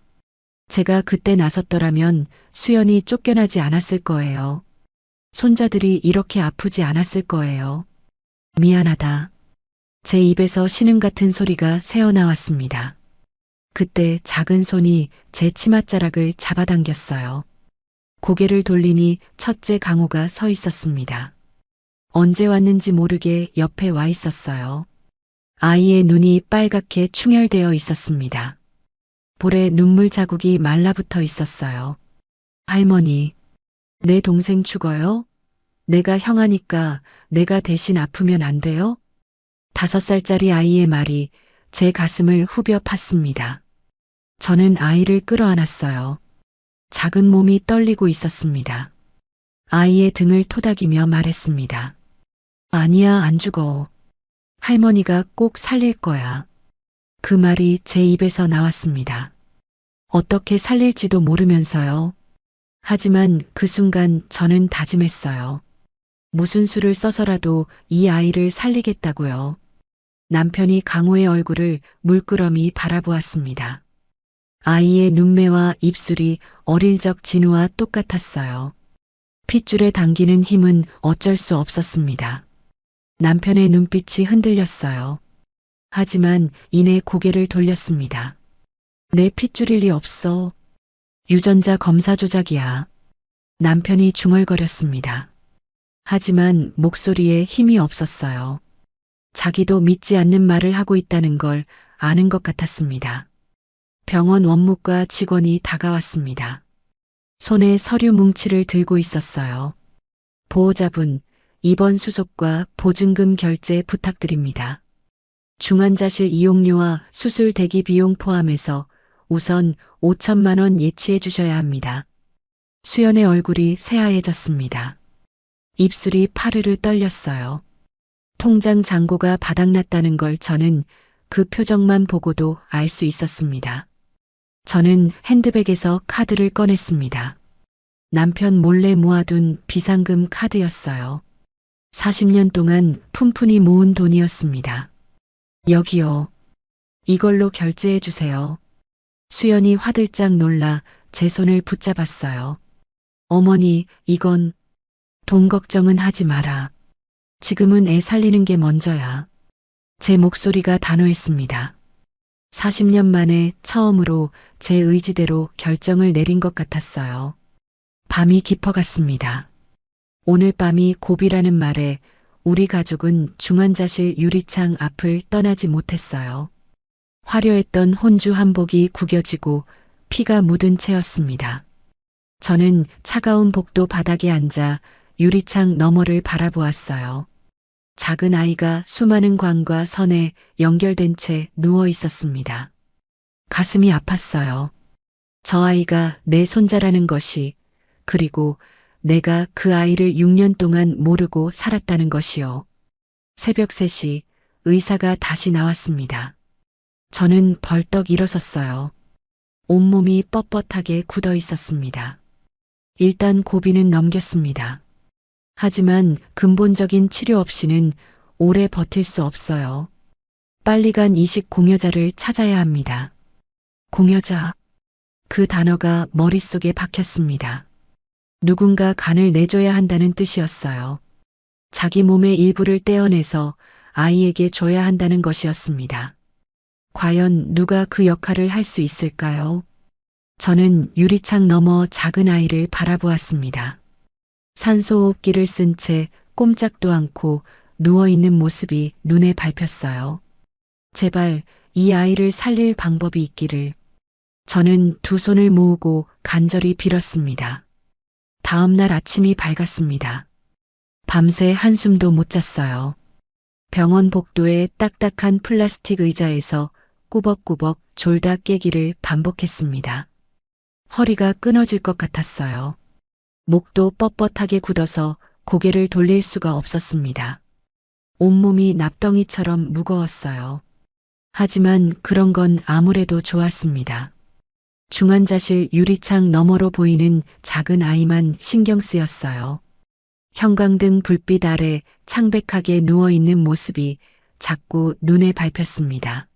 [SPEAKER 1] 제가 그때 나섰더라면 수연이 쫓겨나지 않았을 거예요. 손자들이 이렇게 아프지 않았을 거예요. 미안하다. 제 입에서 신음 같은 소리가 새어나왔습니다. 그때 작은 손이 제 치맛자락을 잡아당겼어요. 고개를 돌리니 첫째 강호가 서 있었습니다. 언제 왔는지 모르게 옆에 와 있었어요. 아이의 눈이 빨갛게 충혈되어 있었습니다. 볼에 눈물 자국이 말라붙어 있었어요. 할머니, 내 동생 죽어요? 내가 형아니까 내가 대신 아프면 안 돼요? 5살짜리 아이의 말이 제 가슴을 후벼 팠습니다. 저는 아이를 끌어안았어요. 작은 몸이 떨리고 있었습니다. 아이의 등을 토닥이며 말했습니다. 아니야, 안 죽어. 할머니가 꼭 살릴 거야. 그 말이 제 입에서 나왔습니다. 어떻게 살릴지도 모르면서요. 하지만 그 순간 저는 다짐했어요. 무슨 수를 써서라도 이 아이를 살리겠다고요. 남편이 강호의 얼굴을 물끄러미 바라보았습니다. 아이의 눈매와 입술이 어릴 적 진우와 똑같았어요. 핏줄에 당기는 힘은 어쩔 수 없었습니다. 남편의 눈빛이 흔들렸어요. 하지만 이내 고개를 돌렸습니다. 내 핏줄일 리 없어. 유전자 검사 조작이야. 남편이 중얼거렸습니다. 하지만 목소리에 힘이 없었어요. 자기도 믿지 않는 말을 하고 있다는 걸 아는 것 같았습니다. 병원 원무과 직원이 다가왔습니다. 손에 서류 뭉치를 들고 있었어요. 보호자분, 입원 수속과 보증금 결제 부탁드립니다. 중환자실 이용료와 수술 대기 비용 포함해서 우선 5천만 원 예치해 주셔야 합니다. 수연의 얼굴이 새하얘졌습니다. 입술이 파르르 떨렸어요. 통장 잔고가 바닥났다는 걸 저는 그 표정만 보고도 알 수 있었습니다. 저는 핸드백에서 카드를 꺼냈습니다. 남편 몰래 모아둔 비상금 카드였어요. 40년 동안 푼푼히 모은 돈이었습니다. 여기요. 이걸로 결제해 주세요. 수연이 화들짝 놀라 제 손을 붙잡았어요. 어머니, 이건 돈 걱정은 하지 마라. 지금은 애 살리는 게 먼저야. 제 목소리가 단호했습니다. 40년 만에 처음으로 제 의지대로 결정을 내린 것 같았어요. 밤이 깊어갔습니다. 오늘 밤이 고비라는 말에 우리 가족은 중환자실 유리창 앞을 떠나지 못했어요. 화려했던 혼주 한복이 구겨지고 피가 묻은 채였습니다. 저는 차가운 복도 바닥에 앉아 유리창 너머를 바라보았어요. 작은 아이가 수많은 관과 선에 연결된 채 누워 있었습니다. 가슴이 아팠어요. 저 아이가 내 손자라는 것이, 그리고 내가 그 아이를 6년 동안 모르고 살았다는 것이요. 새벽 3시 의사가 다시 나왔습니다. 저는 벌떡 일어섰어요. 온몸이 뻣뻣하게 굳어 있었습니다. 일단 고비는 넘겼습니다. 하지만 근본적인 치료 없이는 오래 버틸 수 없어요. 빨리 간 이식 공여자를 찾아야 합니다. 공여자. 그 단어가 머릿속에 박혔습니다. 누군가 간을 내줘야 한다는 뜻이었어요. 자기 몸의 일부를 떼어내서 아이에게 줘야 한다는 것이었습니다. 과연 누가 그 역할을 할 수 있을까요? 저는 유리창 너머 작은 아이를 바라보았습니다. 산소호흡기를 쓴 채 꼼짝도 않고 누워있는 모습이 눈에 밟혔어요. 제발 이 아이를 살릴 방법이 있기를. 저는 두 손을 모으고 간절히 빌었습니다. 다음 날 아침이 밝았습니다. 밤새 한숨도 못 잤어요. 병원 복도의 딱딱한 플라스틱 의자에서 꾸벅꾸벅 졸다 깨기를 반복했습니다. 허리가 끊어질 것 같았어요. 목도 뻣뻣하게 굳어서 고개를 돌릴 수가 없었습니다. 온몸이 납덩이처럼 무거웠어요. 하지만 그런 건 아무래도 좋았습니다. 중환자실 유리창 너머로 보이는 작은 아이만 신경 쓰였어요. 형광등 불빛 아래 창백하게 누워있는 모습이 자꾸 눈에 밟혔습니다.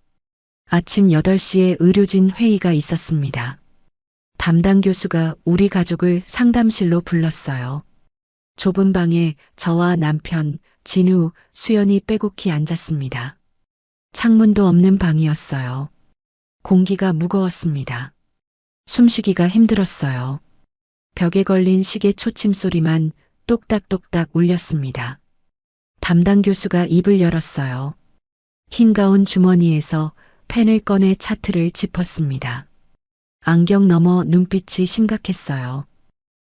[SPEAKER 1] 아침 8시에 의료진 회의가 있었습니다. 담당 교수가 우리 가족을 상담실로 불렀어요. 좁은 방에 저와 남편, 진우, 수연이 빼곡히 앉았습니다. 창문도 없는 방이었어요. 공기가 무거웠습니다. 숨쉬기가 힘들었어요. 벽에 걸린 시계 초침 소리만 똑딱똑딱 울렸습니다. 담당 교수가 입을 열었어요. 흰 가운 주머니에서 펜을 꺼내 차트를 짚었습니다. 안경 너머 눈빛이 심각했어요.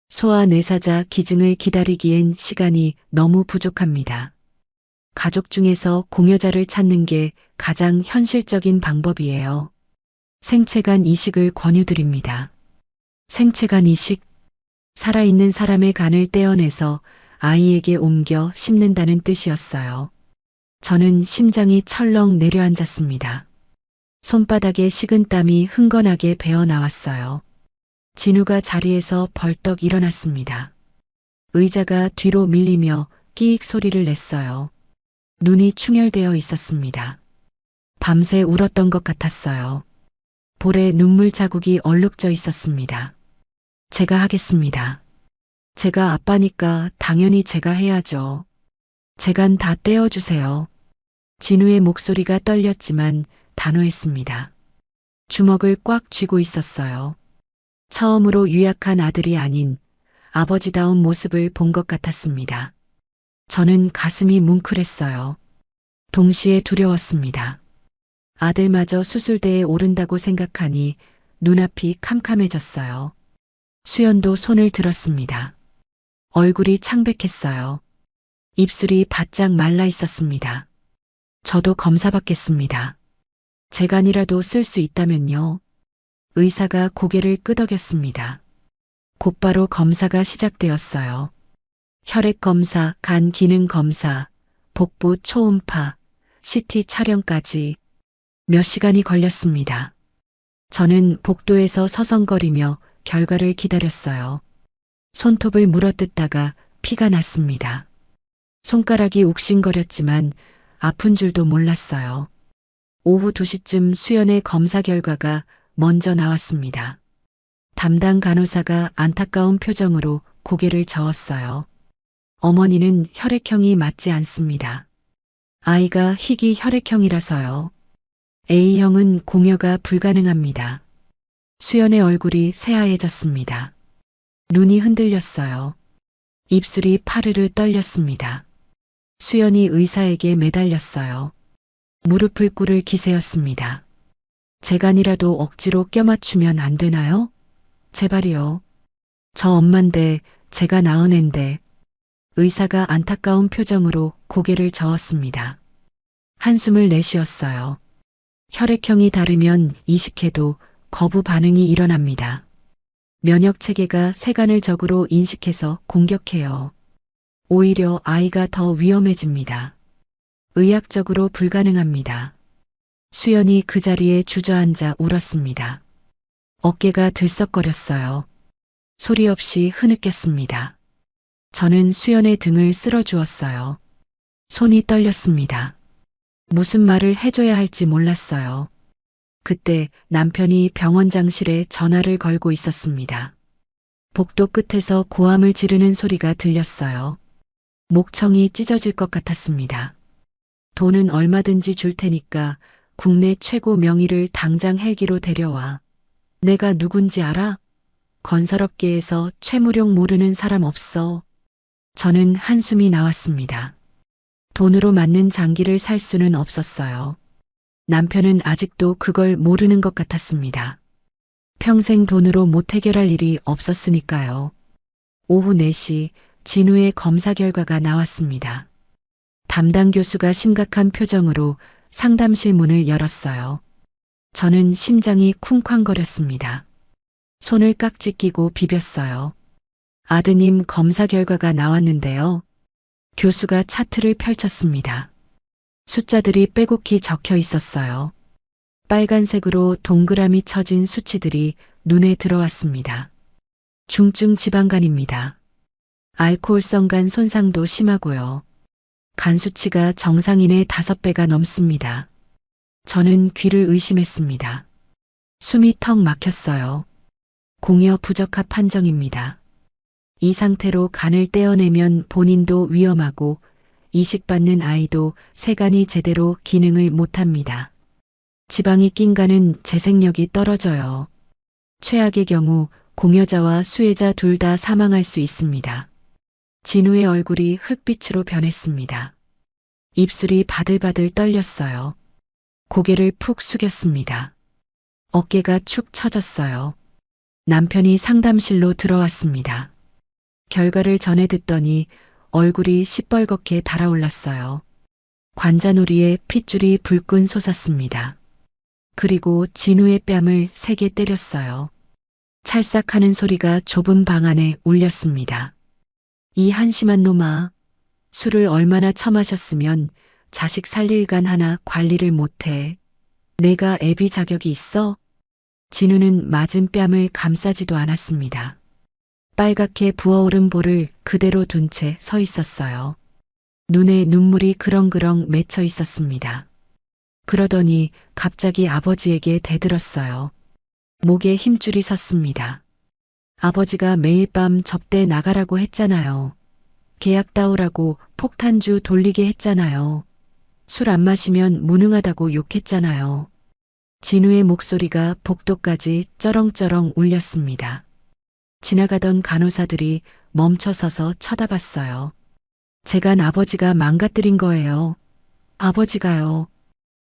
[SPEAKER 1] 소아 내사자 기증을 기다리기엔 시간이 너무 부족합니다. 가족 중에서 공여자를 찾는 게 가장 현실적인 방법이에요. 생체간 이식을 권유드립니다. 생체간 이식? 살아있는 사람의 간을 떼어내서 아이에게 옮겨 심는다는 뜻이었어요. 저는 심장이 철렁 내려앉았습니다. 손바닥에 식은 땀이 흥건하게 배어 나왔어요. 진우가 자리에서 벌떡 일어났습니다. 의자가 뒤로 밀리며 끼익 소리를 냈어요. 눈이 충혈되어 있었습니다. 밤새 울었던 것 같았어요. 볼에 눈물 자국이 얼룩져 있었습니다. 제가 하겠습니다. 제가 아빠니까 당연히 제가 해야죠. 제간 다 떼어주세요. 진우의 목소리가 떨렸지만 단호했습니다. 주먹을 꽉 쥐고 있었어요. 처음으로 유약한 아들이 아닌 아버지다운 모습을 본 것 같았습니다. 저는 가슴이 뭉클했어요. 동시에 두려웠습니다. 아들마저 수술대에 오른다고 생각하니 눈앞이 캄캄해졌어요. 수연도 손을 들었습니다. 얼굴이 창백했어요. 입술이 바짝 말라 있었습니다. 저도 검사받겠습니다. 재간이라도 쓸 수 있다면요. 의사가 고개를 끄덕였습니다. 곧바로 검사가 시작되었어요. 혈액 검사, 간 기능 검사, 복부 초음파, CT 촬영까지 몇 시간이 걸렸습니다. 저는 복도에서 서성거리며 결과를 기다렸어요. 손톱을 물어뜯다가 피가 났습니다. 손가락이 욱신거렸지만 아픈 줄도 몰랐어요. 오후 2시쯤 수연의 검사 결과가 먼저 나왔습니다. 담당 간호사가 안타까운 표정으로 고개를 저었어요. 어머니는 혈액형이 맞지 않습니다. 아이가 희귀 혈액형이라서요. A형은 공여가 불가능합니다. 수연의 얼굴이 새하얘졌습니다. 눈이 흔들렸어요. 입술이 파르르 떨렸습니다. 수연이 의사에게 매달렸어요. 무릎을 꿇을 기세였습니다. 재간이라도 억지로 껴맞추면 안 되나요? 제발이요. 저 엄만데 제가 낳은 앤데. 의사가 안타까운 표정으로 고개를 저었습니다. 한숨을 내쉬었어요. 혈액형이 다르면 이식해도 거부 반응이 일어납니다. 면역 체계가 세간을 적으로 인식해서 공격해요. 오히려 아이가 더 위험해집니다. 의학적으로 불가능합니다. 수연이 그 자리에 주저앉아 울었습니다. 어깨가 들썩거렸어요. 소리 없이 흐느꼈습니다. 저는 수연의 등을 쓸어주었어요. 손이 떨렸습니다. 무슨 말을 해줘야 할지 몰랐어요. 그때 남편이 병원장실에 전화를 걸고 있었습니다. 복도 끝에서 고함을 지르는 소리가 들렸어요. 목청이 찢어질 것 같았습니다. 돈은 얼마든지 줄 테니까 국내 최고 명의를 당장 헬기로 데려와. 내가 누군지 알아? 건설업계에서 최무룡 모르는 사람 없어. 저는 한숨이 나왔습니다. 돈으로 맞는 장기를 살 수는 없었어요. 남편은 아직도 그걸 모르는 것 같았습니다. 평생 돈으로 못 해결할 일이 없었으니까요. 오후 4시 진우의 검사 결과가 나왔습니다. 담당 교수가 심각한 표정으로 상담실 문을 열었어요. 저는 심장이 쿵쾅거렸습니다. 손을 깍지 끼고 비볐어요. 아드님 검사 결과가 나왔는데요. 교수가 차트를 펼쳤습니다. 숫자들이 빼곡히 적혀 있었어요. 빨간색으로 동그라미 쳐진 수치들이 눈에 들어왔습니다. 중증 지방간입니다. 알코올성 간 손상도 심하고요. 간 수치가 정상인의 5배가 넘습니다. 저는 귀를 의심했습니다. 숨이 턱 막혔어요. 공여 부적합 판정입니다. 이 상태로 간을 떼어내면 본인도 위험하고 이식받는 아이도 세간이 제대로 기능을 못합니다. 지방이 낀 간은 재생력이 떨어져요. 최악의 경우 공여자와 수혜자 둘 다 사망할 수 있습니다. 진우의 얼굴이 흙빛으로 변했습니다. 입술이 바들바들 떨렸어요. 고개를 푹 숙였습니다. 어깨가 축 처졌어요. 남편이 상담실로 들어왔습니다. 결과를 전해 듣더니 얼굴이 시뻘겋게 달아올랐어요. 관자놀이에 핏줄이 불끈 솟았습니다. 그리고 진우의 뺨을 세게 때렸어요. 찰싹하는 소리가 좁은 방 안에 울렸습니다. 이 한심한 놈아, 술을 얼마나 처마셨으면 자식 살릴 간 하나 관리를 못해. 내가 애비 자격이 있어? 진우는 맞은 뺨을 감싸지도 않았습니다. 빨갛게 부어오른 볼을 그대로 둔 채 서 있었어요. 눈에 눈물이 그렁그렁 맺혀 있었습니다. 그러더니 갑자기 아버지에게 대들었어요. 목에 힘줄이 섰습니다. 아버지가 매일 밤 접대 나가라고 했잖아요. 계약 따오라고 폭탄주 돌리게 했잖아요. 술 안 마시면 무능하다고 욕했잖아요. 진우의 목소리가 복도까지 쩌렁쩌렁 울렸습니다. 지나가던 간호사들이 멈춰서서 쳐다봤어요. 제간 아버지가 망가뜨린 거예요. 아버지가요.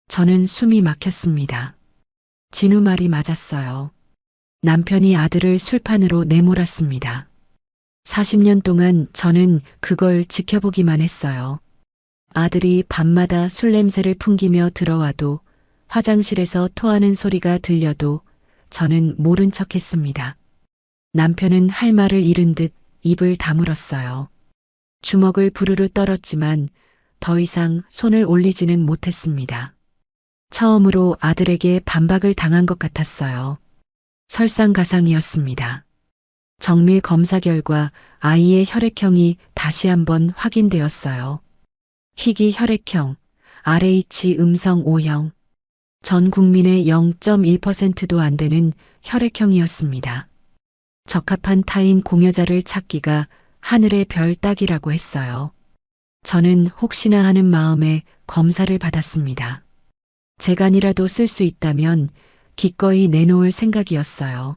[SPEAKER 1] 저는 숨이 막혔습니다. 진우 말이 맞았어요. 남편이 아들을 술판으로 내몰았습니다. 40년 동안 저는 그걸 지켜보기만 했어요. 아들이 밤마다 술 냄새를 풍기며 들어와도 화장실에서 토하는 소리가 들려도 저는 모른 척 했습니다. 남편은 할 말을 잃은 듯 입을 다물었어요. 주먹을 부르르 떨었지만 더 이상 손을 올리지는 못했습니다. 처음으로 아들에게 반박을 당한 것 같았어요. 설상가상이었습니다. 정밀 검사 결과 아이의 혈액형이 다시 한번 확인되었어요. 희귀 혈액형, RH 음성 O형. 전 국민의 0.1%도 안 되는 혈액형이었습니다. 적합한 타인 공여자를 찾기가 하늘의 별 따기라고 했어요. 저는 혹시나 하는 마음에 검사를 받았습니다. 재간이라도 쓸 수 있다면 기꺼이 내놓을 생각이었어요.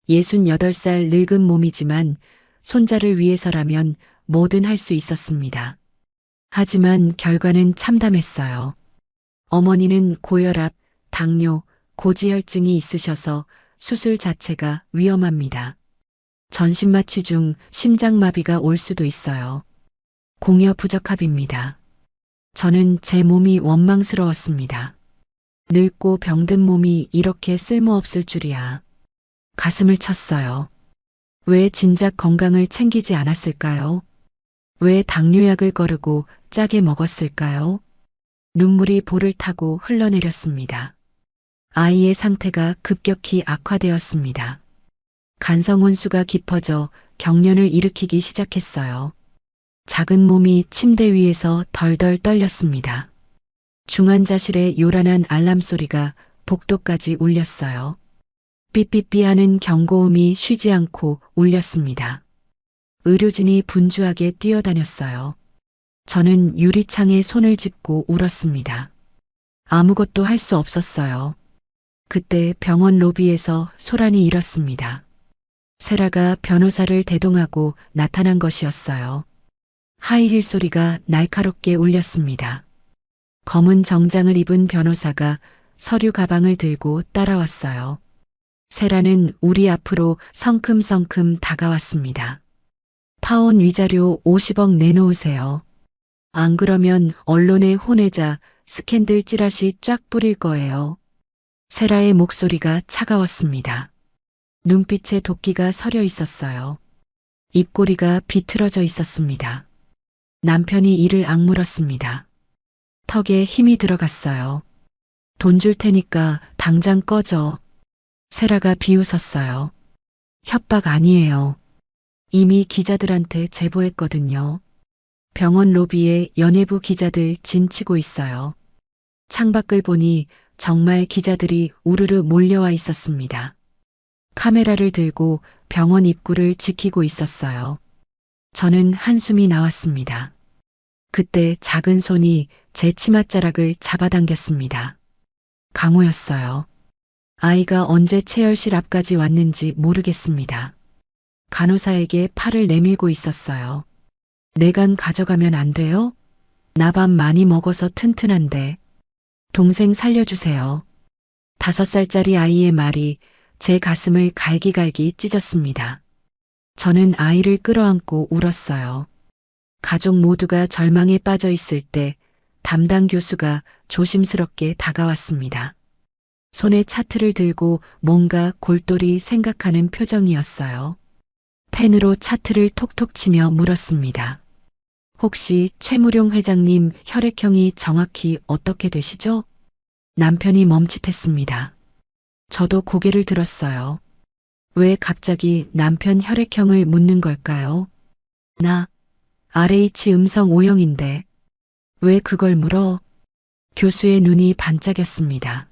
[SPEAKER 1] 68살 늙은 몸이지만 손자를 위해서라면 뭐든 할 수 있었습니다. 하지만 결과는 참담했어요. 어머니는 고혈압, 당뇨, 고지혈증이 있으셔서 수술 자체가 위험합니다. 전신마취 중 심장마비가 올 수도 있어요. 공여 부적합입니다. 저는 제 몸이 원망스러웠습니다. 늙고 병든 몸이 이렇게 쓸모없을 줄이야. 가슴을 쳤어요. 왜 진작 건강을 챙기지 않았을까요? 왜 당뇨약을 거르고 짜게 먹었을까요? 눈물이 볼을 타고 흘러내렸습니다. 아이의 상태가 급격히 악화되었습니다. 간성 혼수가 깊어져 경련을 일으키기 시작했어요. 작은 몸이 침대 위에서 덜덜 떨렸습니다. 중환자실의 요란한 알람 소리가 복도까지 울렸어요. 삐삐삐 하는 경고음이 쉬지 않고 울렸습니다. 의료진이 분주하게 뛰어다녔어요. 저는 유리창에 손을 짚고 울었습니다. 아무것도 할 수 없었어요. 그때 병원 로비에서 소란이 일었습니다. 세라가 변호사를 대동하고 나타난 것이었어요. 하이힐 소리가 날카롭게 울렸습니다. 검은 정장을 입은 변호사가 서류 가방을 들고 따라왔어요. 세라는 우리 앞으로 성큼성큼 다가왔습니다. 파혼 위자료 50억 내놓으세요. 안 그러면 언론에 혼외자 스캔들 찌라시 쫙 뿌릴 거예요. 세라의 목소리가 차가웠습니다. 눈빛에 도끼가 서려 있었어요. 입꼬리가 비틀어져 있었습니다. 남편이 이를 악물었습니다. 턱에 힘이 들어갔어요. 돈 줄 테니까 당장 꺼져. 세라가 비웃었어요. 협박 아니에요. 이미 기자들한테 제보했거든요. 병원 로비에 연예부 기자들 진치고 있어요. 창밖을 보니 정말 기자들이 우르르 몰려와 있었습니다. 카메라를 들고 병원 입구를 지키고 있었어요. 저는 한숨이 나왔습니다. 그때 작은 손이 제 치맛자락을 잡아당겼습니다. 강호였어요. 아이가 언제 체열실 앞까지 왔는지 모르겠습니다. 간호사에게 팔을 내밀고 있었어요. 내간 가져가면 안 돼요? 나 밥 많이 먹어서 튼튼한데. 동생 살려주세요. 5살짜리 아이의 말이 제 가슴을 갈기갈기 찢었습니다. 저는 아이를 끌어안고 울었어요. 가족 모두가 절망에 빠져 있을 때 담당 교수가 조심스럽게 다가왔습니다. 손에 차트를 들고 뭔가 골똘히 생각하는 표정이었어요. 펜으로 차트를 톡톡 치며 물었습니다. 혹시 최무룡 회장님 혈액형이 정확히 어떻게 되시죠? 남편이 멈칫했습니다. 저도 고개를 들었어요. 왜 갑자기 남편 혈액형을 묻는 걸까요? 나 RH 음성 O형인데 왜 그걸 물어? 교수의 눈이 반짝였습니다.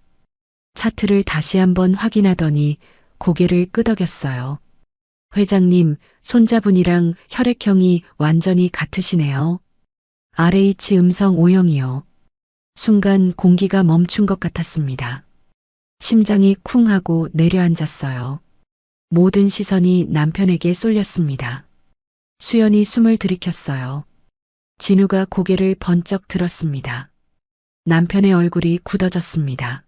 [SPEAKER 1] 차트를 다시 한번 확인하더니 고개를 끄덕였어요. 회장님, 손자분이랑 혈액형이 완전히 같으시네요. RH 음성 O형이요. 순간 공기가 멈춘 것 같았습니다. 심장이 쿵 하고 내려앉았어요. 모든 시선이 남편에게 쏠렸습니다. 수연이 숨을 들이켰어요. 진우가 고개를 번쩍 들었습니다. 남편의 얼굴이 굳어졌습니다.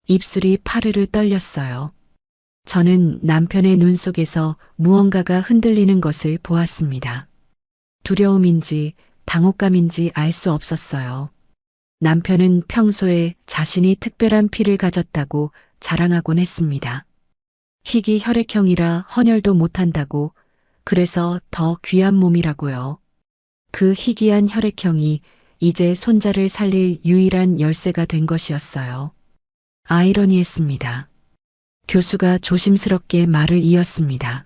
[SPEAKER 1] 입술이 파르르 떨렸어요. 저는 남편의 눈 속에서 무언가가 흔들리는 것을 보았습니다. 두려움인지 당혹감인지 알 수 없었어요. 남편은 평소에 자신이 특별한 피를 가졌다고 자랑하곤 했습니다. 희귀 혈액형이라 헌혈도 못한다고, 그래서 더 귀한 몸이라고요. 그 희귀한 혈액형이 이제 손자를 살릴 유일한 열쇠가 된 것이었어요. 아이러니했습니다. 교수가 조심스럽게 말을 이었습니다.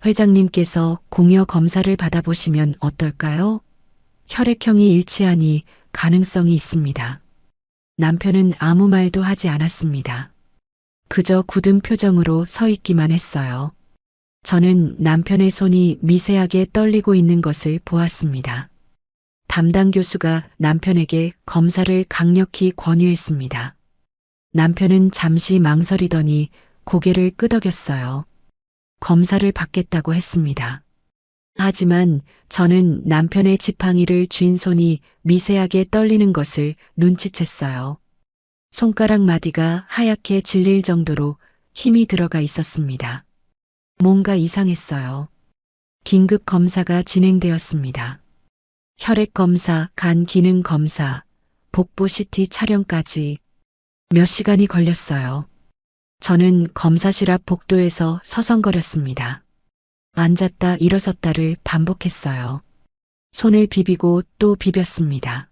[SPEAKER 1] 회장님께서 공여 검사를 받아보시면 어떨까요? 혈액형이 일치하니 가능성이 있습니다. 남편은 아무 말도 하지 않았습니다. 그저 굳은 표정으로 서 있기만 했어요. 저는 남편의 손이 미세하게 떨리고 있는 것을 보았습니다. 담당 교수가 남편에게 검사를 강력히 권유했습니다. 남편은 잠시 망설이더니 고개를 끄덕였어요. 검사를 받겠다고 했습니다. 하지만 저는 남편의 지팡이를 쥔 손이 미세하게 떨리는 것을 눈치챘어요. 손가락 마디가 하얗게 질릴 정도로 힘이 들어가 있었습니다. 뭔가 이상했어요. 긴급 검사가 진행되었습니다. 혈액 검사, 간 기능 검사, 복부 CT 촬영까지 몇 시간이 걸렸어요. 저는 검사실 앞 복도에서 서성거렸습니다. 앉았다 일어섰다를 반복했어요. 손을 비비고 또 비볐습니다.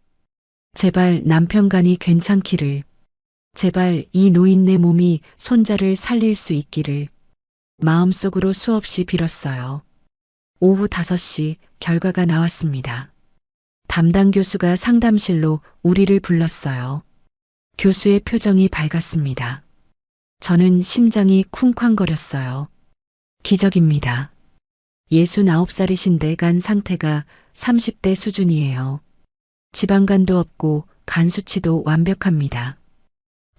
[SPEAKER 1] 제발 남편 간이 괜찮기를. 제발 이 노인네 몸이 손자를 살릴 수 있기를. 마음속으로 수없이 빌었어요. 오후 5시 결과가 나왔습니다. 담당 교수가 상담실로 우리를 불렀어요. 교수의 표정이 밝았습니다. 저는 심장이 쿵쾅거렸어요. 기적입니다. 69살이신데 간 상태가 30대 수준이에요. 지방간도 없고 간 수치도 완벽합니다.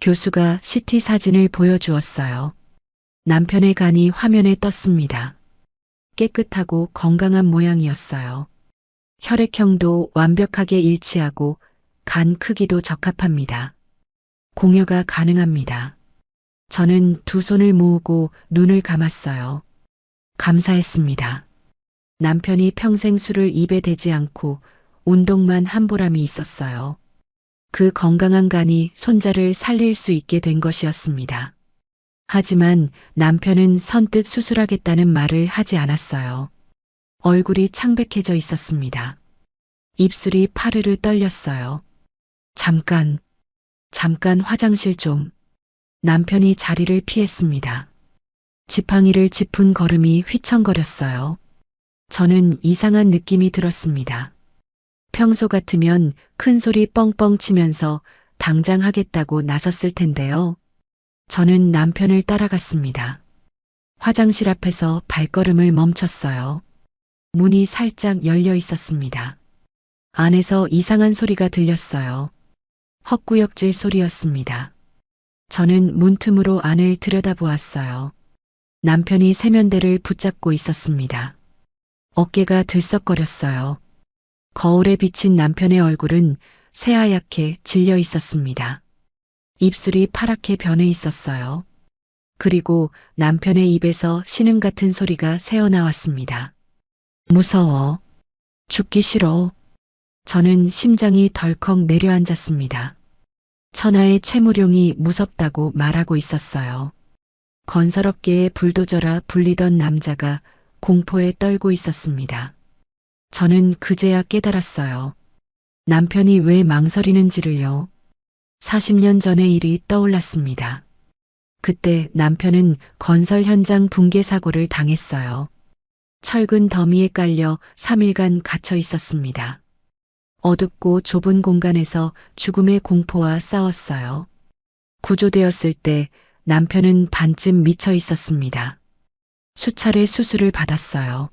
[SPEAKER 1] 교수가 CT 사진을 보여주었어요. 남편의 간이 화면에 떴습니다. 깨끗하고 건강한 모양이었어요. 혈액형도 완벽하게 일치하고 간 크기도 적합합니다. 공여가 가능합니다. 저는 두 손을 모으고 눈을 감았어요. 감사했습니다. 남편이 평생 술을 입에 대지 않고 운동만 한 보람이 있었어요. 그 건강한 간이 손자를 살릴 수 있게 된 것이었습니다. 하지만 남편은 선뜻 수술하겠다는 말을 하지 않았어요. 얼굴이 창백해져 있었습니다. 입술이 파르르 떨렸어요. 잠깐 화장실 좀. 남편이 자리를 피했습니다. 지팡이를 짚은 걸음이 휘청거렸어요. 저는 이상한 느낌이 들었습니다. 평소 같으면 큰 소리 뻥뻥 치면서 당장 하겠다고 나섰을 텐데요. 저는 남편을 따라갔습니다. 화장실 앞에서 발걸음을 멈췄어요. 문이 살짝 열려 있었습니다. 안에서 이상한 소리가 들렸어요. 헛구역질 소리였습니다. 저는 문틈으로 안을 들여다보았어요. 남편이 세면대를 붙잡고 있었습니다. 어깨가 들썩거렸어요. 거울에 비친 남편의 얼굴은 새하얗게 질려 있었습니다. 입술이 파랗게 변해 있었어요. 그리고 남편의 입에서 신음 같은 소리가 새어나왔습니다. 무서워. 죽기 싫어. 저는 심장이 덜컥 내려앉았습니다. 천하의 최무룡이 무섭다고 말하고 있었어요. 건설업계의 불도저라 불리던 남자가 공포에 떨고 있었습니다. 저는 그제야 깨달았어요. 남편이 왜 망설이는지를요. 40년 전의 일이 떠올랐습니다. 그때 남편은 건설 현장 붕괴 사고를 당했어요. 철근 더미에 깔려 3일간 갇혀 있었습니다. 어둡고 좁은 공간에서 죽음의 공포와 싸웠어요. 구조되었을 때 남편은 반쯤 미쳐 있었습니다. 수차례 수술을 받았어요.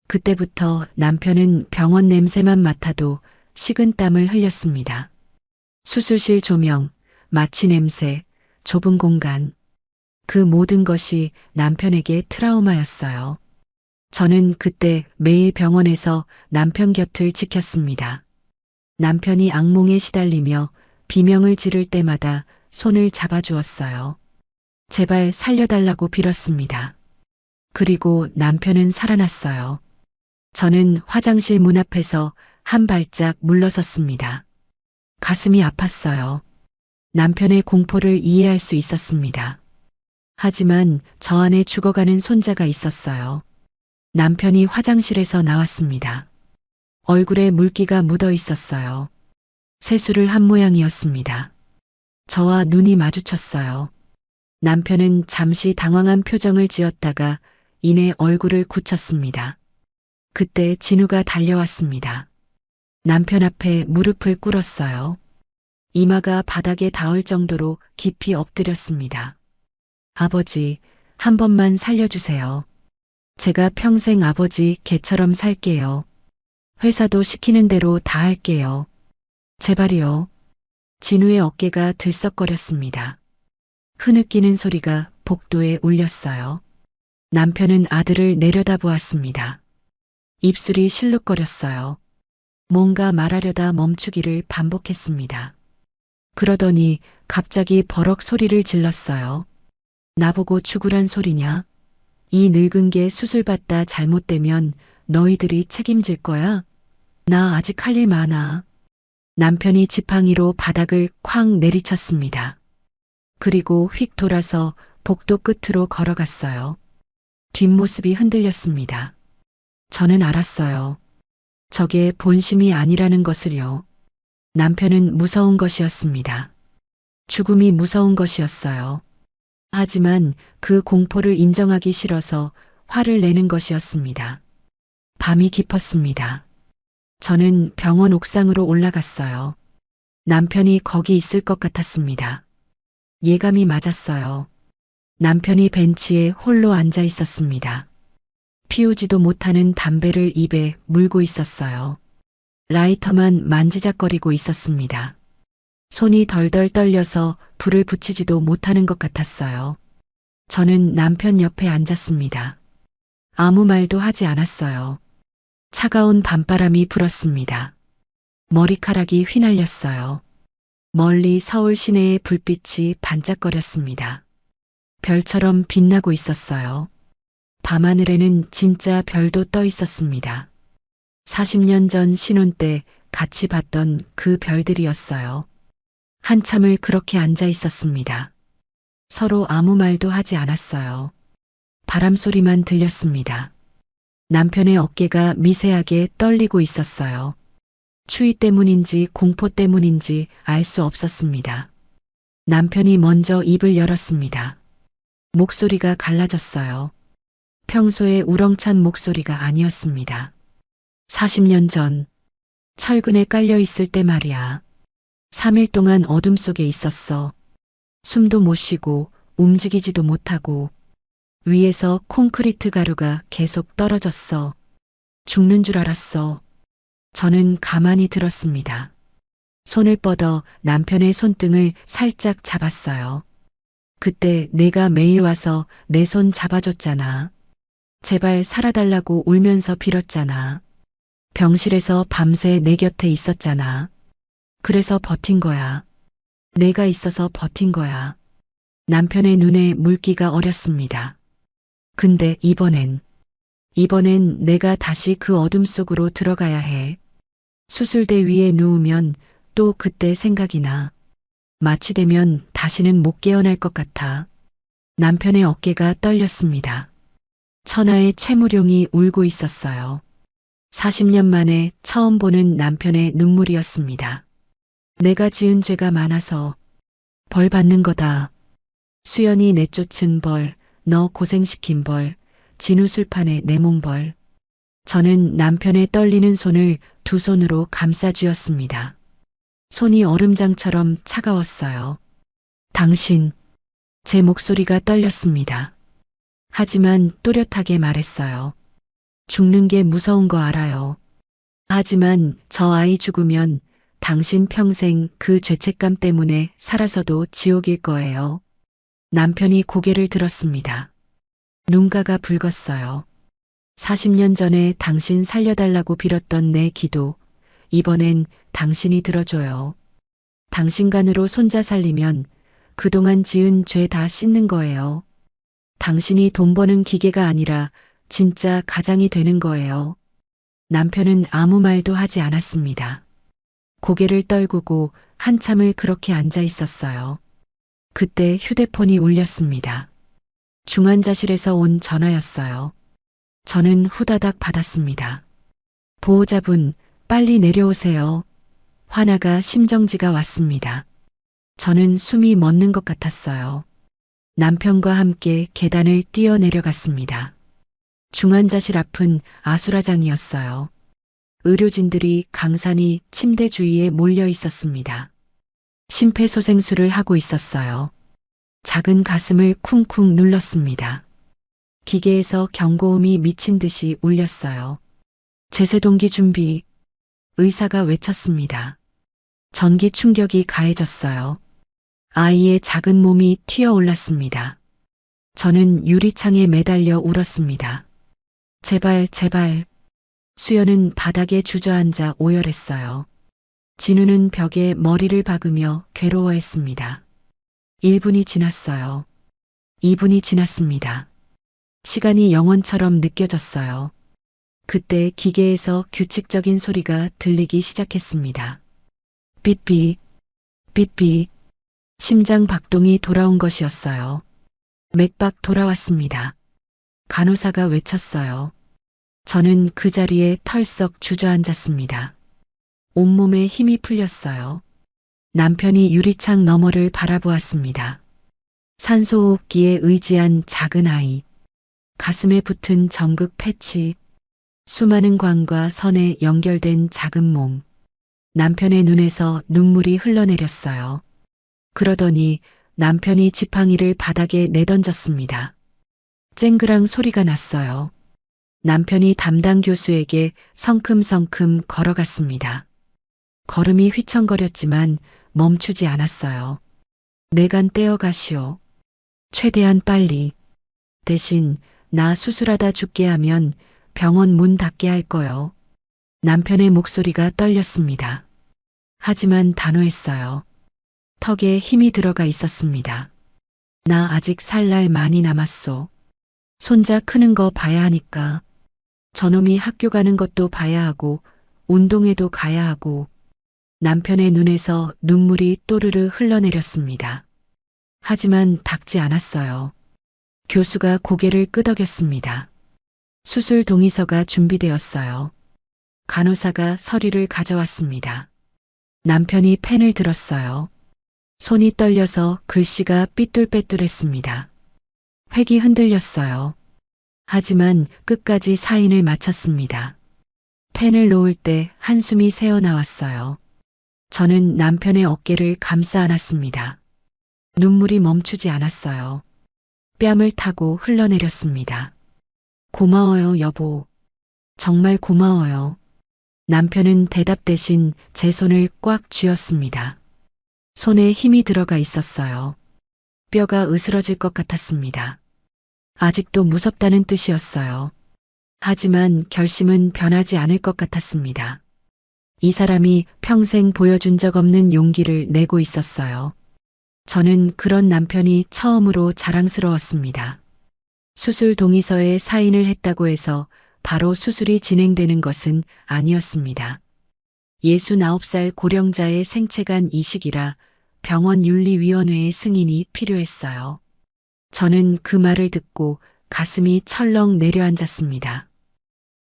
[SPEAKER 1] 그때부터 남편은 병원 냄새만 맡아도 식은땀을 흘렸습니다. 수술실 조명, 마취 냄새, 좁은 공간. 그 모든 것이 남편에게 트라우마였어요. 저는 그때 매일 병원에서 남편 곁을 지켰습니다. 남편이 악몽에 시달리며 비명을 지를 때마다 손을 잡아주었어요. 제발 살려달라고 빌었습니다. 그리고 남편은 살아났어요. 저는 화장실 문 앞에서 한 발짝 물러섰습니다. 가슴이 아팠어요. 남편의 공포를 이해할 수 있었습니다. 하지만 저 안에 죽어가는 손자가 있었어요. 남편이 화장실에서 나왔습니다. 얼굴에 물기가 묻어 있었어요. 세수를 한 모양이었습니다. 저와 눈이 마주쳤어요. 남편은 잠시 당황한 표정을 지었다가 이내 얼굴을 굳혔습니다. 그때 진우가 달려왔습니다. 남편 앞에 무릎을 꿇었어요. 이마가 바닥에 닿을 정도로 깊이 엎드렸습니다. 아버지, 한 번만 살려주세요. 제가 평생 아버지 개처럼 살게요. 회사도 시키는 대로 다 할게요. 제발이요. 진우의 어깨가 들썩거렸습니다. 흐느끼는 소리가 복도에 울렸어요. 남편은 아들을 내려다보았습니다. 입술이 실룩거렸어요. 뭔가 말하려다 멈추기를 반복했습니다. 그러더니 갑자기 버럭 소리를 질렀어요. 나보고 죽으란 소리냐? 이 늙은 게 수술받다 잘못되면 너희들이 책임질 거야? 나 아직 할 일 많아. 남편이 지팡이로 바닥을 쾅 내리쳤습니다. 그리고 휙 돌아서 복도 끝으로 걸어갔어요. 뒷모습이 흔들렸습니다. 저는 알았어요. 저게 본심이 아니라는 것을요. 남편은 무서운 것이었습니다. 죽음이 무서운 것이었어요. 하지만 그 공포를 인정하기 싫어서 화를 내는 것이었습니다. 밤이 깊었습니다. 저는 병원 옥상으로 올라갔어요. 남편이 거기 있을 것 같았습니다. 예감이 맞았어요. 남편이 벤치에 홀로 앉아 있었습니다. 피우지도 못하는 담배를 입에 물고 있었어요. 라이터만 만지작거리고 있었습니다. 손이 덜덜 떨려서 불을 붙이지도 못하는 것 같았어요. 저는 남편 옆에 앉았습니다. 아무 말도 하지 않았어요. 차가운 밤바람이 불었습니다. 머리카락이 휘날렸어요. 멀리 서울 시내의 불빛이 반짝거렸습니다. 별처럼 빛나고 있었어요. 밤하늘에는 진짜 별도 떠 있었습니다. 40년 전 신혼 때 같이 봤던 그 별들이었어요. 한참을 그렇게 앉아 있었습니다. 서로 아무 말도 하지 않았어요. 바람 소리만 들렸습니다. 남편의 어깨가 미세하게 떨리고 있었어요. 추위 때문인지 공포 때문인지 알 수 없었습니다. 남편이 먼저 입을 열었습니다. 목소리가 갈라졌어요. 평소에 우렁찬 목소리가 아니었습니다. 40년 전, 철근에 깔려 있을 때 말이야. 3일 동안 어둠 속에 있었어. 숨도 못 쉬고 움직이지도 못하고 위에서 콘크리트 가루가 계속 떨어졌어. 죽는 줄 알았어. 저는 가만히 들었습니다. 손을 뻗어 남편의 손등을 살짝 잡았어요. 그때 내가 매일 와서 내 손 잡아줬잖아. 제발 살아달라고 울면서 빌었잖아. 병실에서 밤새 내 곁에 있었잖아. 그래서 버틴 거야. 내가 있어서 버틴 거야. 남편의 눈에 물기가 어렸습니다. 근데 이번엔 내가 다시 그 어둠 속으로 들어가야 해. 수술대 위에 누우면 또 그때 생각이 나. 마취되면 다시는 못 깨어날 것 같아. 남편의 어깨가 떨렸습니다. 천하의 최무룡이 울고 있었어요. 40년 만에 처음 보는 남편의 눈물이었습니다. 내가 지은 죄가 많아서 벌 받는 거다. 수연이 내쫓은 벌, 너 고생시킨 벌, 진우술판에 내몬 벌. 저는 남편의 떨리는 손을 두 손으로 감싸 쥐었습니다. 손이 얼음장처럼 차가웠어요. 당신, 제 목소리가 떨렸습니다. 하지만 또렷하게 말했어요. 죽는 게 무서운 거 알아요. 하지만 저 아이 죽으면 당신 평생 그 죄책감 때문에 살아서도 지옥일 거예요. 남편이 고개를 들었습니다. 눈가가 붉었어요. 40년 전에 당신 살려달라고 빌었던 내 기도, 이번엔 당신이 들어줘요. 당신 간으로 손자 살리면 그동안 지은 죄 다 씻는 거예요. 당신이 돈 버는 기계가 아니라 진짜 가장이 되는 거예요. 남편은 아무 말도 하지 않았습니다. 고개를 떨구고 한참을 그렇게 앉아 있었어요. 그때 휴대폰이 울렸습니다. 중환자실에서 온 전화였어요. 저는 후다닥 받았습니다. 보호자분, 빨리 내려오세요. 화나가 심정지가 왔습니다. 저는 숨이 멎는 것 같았어요. 남편과 함께 계단을 뛰어내려갔습니다. 중환자실 앞은 아수라장이었어요. 의료진들이 강산이 침대 주위에 몰려 있었습니다. 심폐소생술을 하고 있었어요. 작은 가슴을 쿵쿵 눌렀습니다. 기계에서 경고음이 미친 듯이 울렸어요. 제세동기 준비. 의사가 외쳤습니다. 전기 충격이 가해졌어요. 아이의 작은 몸이 튀어 올랐습니다. 저는 유리창에 매달려 울었습니다. 제발, 제발. 수연은 바닥에 주저앉아 오열했어요. 진우는 벽에 머리를 박으며 괴로워했습니다. 1분이 지났어요. 2분이 지났습니다. 시간이 영원처럼 느껴졌어요. 그때 기계에서 규칙적인 소리가 들리기 시작했습니다. 삐삐, 삐삐. 심장 박동이 돌아온 것이었어요. 맥박 돌아왔습니다. 간호사가 외쳤어요. 저는 그 자리에 털썩 주저앉았습니다. 온몸에 힘이 풀렸어요. 남편이 유리창 너머를 바라보았습니다. 산소호흡기에 의지한 작은 아이. 가슴에 붙은 전극 패치. 수많은 관과 선에 연결된 작은 몸. 남편의 눈에서 눈물이 흘러내렸어요. 그러더니 남편이 지팡이를 바닥에 내던졌습니다. 쨍그랑 소리가 났어요. 남편이 담당 교수에게 성큼성큼 걸어갔습니다. 걸음이 휘청거렸지만 멈추지 않았어요. 내간 떼어가시오. 최대한 빨리. 대신 나 수술하다 죽게 하면 병원 문 닫게 할 거요. 남편의 목소리가 떨렸습니다. 하지만 단호했어요. 턱에 힘이 들어가 있었습니다. 나 아직 살 날 많이 남았소. 손자 크는 거 봐야 하니까. 저놈이 학교 가는 것도 봐야 하고, 운동회도 가야 하고, 남편의 눈에서 눈물이 또르르 흘러내렸습니다. 하지만 닦지 않았어요. 교수가 고개를 끄덕였습니다. 수술 동의서가 준비되었어요. 간호사가 서류를 가져왔습니다. 남편이 펜을 들었어요. 손이 떨려서 글씨가 삐뚤빼뚤했습니다. 획이 흔들렸어요. 하지만 끝까지 사인을 마쳤습니다. 펜을 놓을 때 한숨이 새어나왔어요. 저는 남편의 어깨를 감싸 안았습니다. 눈물이 멈추지 않았어요. 뺨을 타고 흘러내렸습니다. 고마워요, 여보. 정말 고마워요. 남편은 대답 대신 제 손을 꽉 쥐었습니다. 손에 힘이 들어가 있었어요. 뼈가 으스러질 것 같았습니다. 아직도 무섭다는 뜻이었어요. 하지만 결심은 변하지 않을 것 같았습니다. 이 사람이 평생 보여준 적 없는 용기를 내고 있었어요. 저는 그런 남편이 처음으로 자랑스러웠습니다. 수술 동의서에 사인을 했다고 해서 바로 수술이 진행되는 것은 아니었습니다. 69살 고령자의 생체간 이식이라 병원 윤리위원회의 승인이 필요했어요. 저는 그 말을 듣고 가슴이 철렁 내려앉았습니다.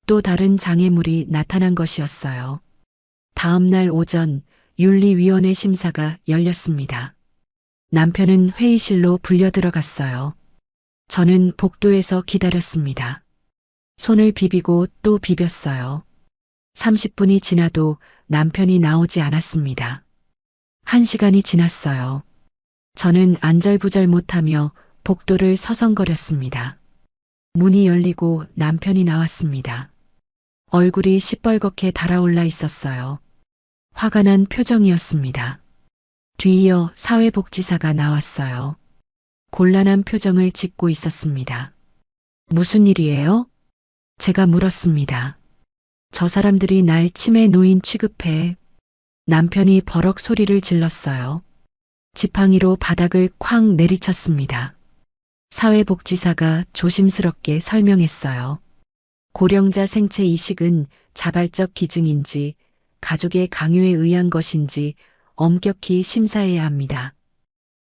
[SPEAKER 1] 또 다른 장애물이 나타난 것이었어요. 다음 날 오전 윤리위원회 심사가 열렸습니다. 남편은 회의실로 불려 들어갔어요. 저는 복도에서 기다렸습니다. 손을 비비고 또 비볐어요. 30분이 지나도 남편이 나오지 않았습니다. 1시간이 지났어요. 저는 안절부절 못하며 복도를 서성거렸습니다. 문이 열리고 남편이 나왔습니다. 얼굴이 시뻘겋게 달아올라 있었어요. 화가 난 표정이었습니다. 뒤이어 사회복지사가 나왔어요. 곤란한 표정을 짓고 있었습니다. 무슨 일이에요? 제가 물었습니다. 저 사람들이 날 치매 노인 취급해. 남편이 버럭 소리를 질렀어요. 지팡이로 바닥을 쾅 내리쳤습니다. 사회복지사가 조심스럽게 설명했어요. 고령자 생체 이식은 자발적 기증인지 가족의 강요에 의한 것인지 엄격히 심사해야 합니다.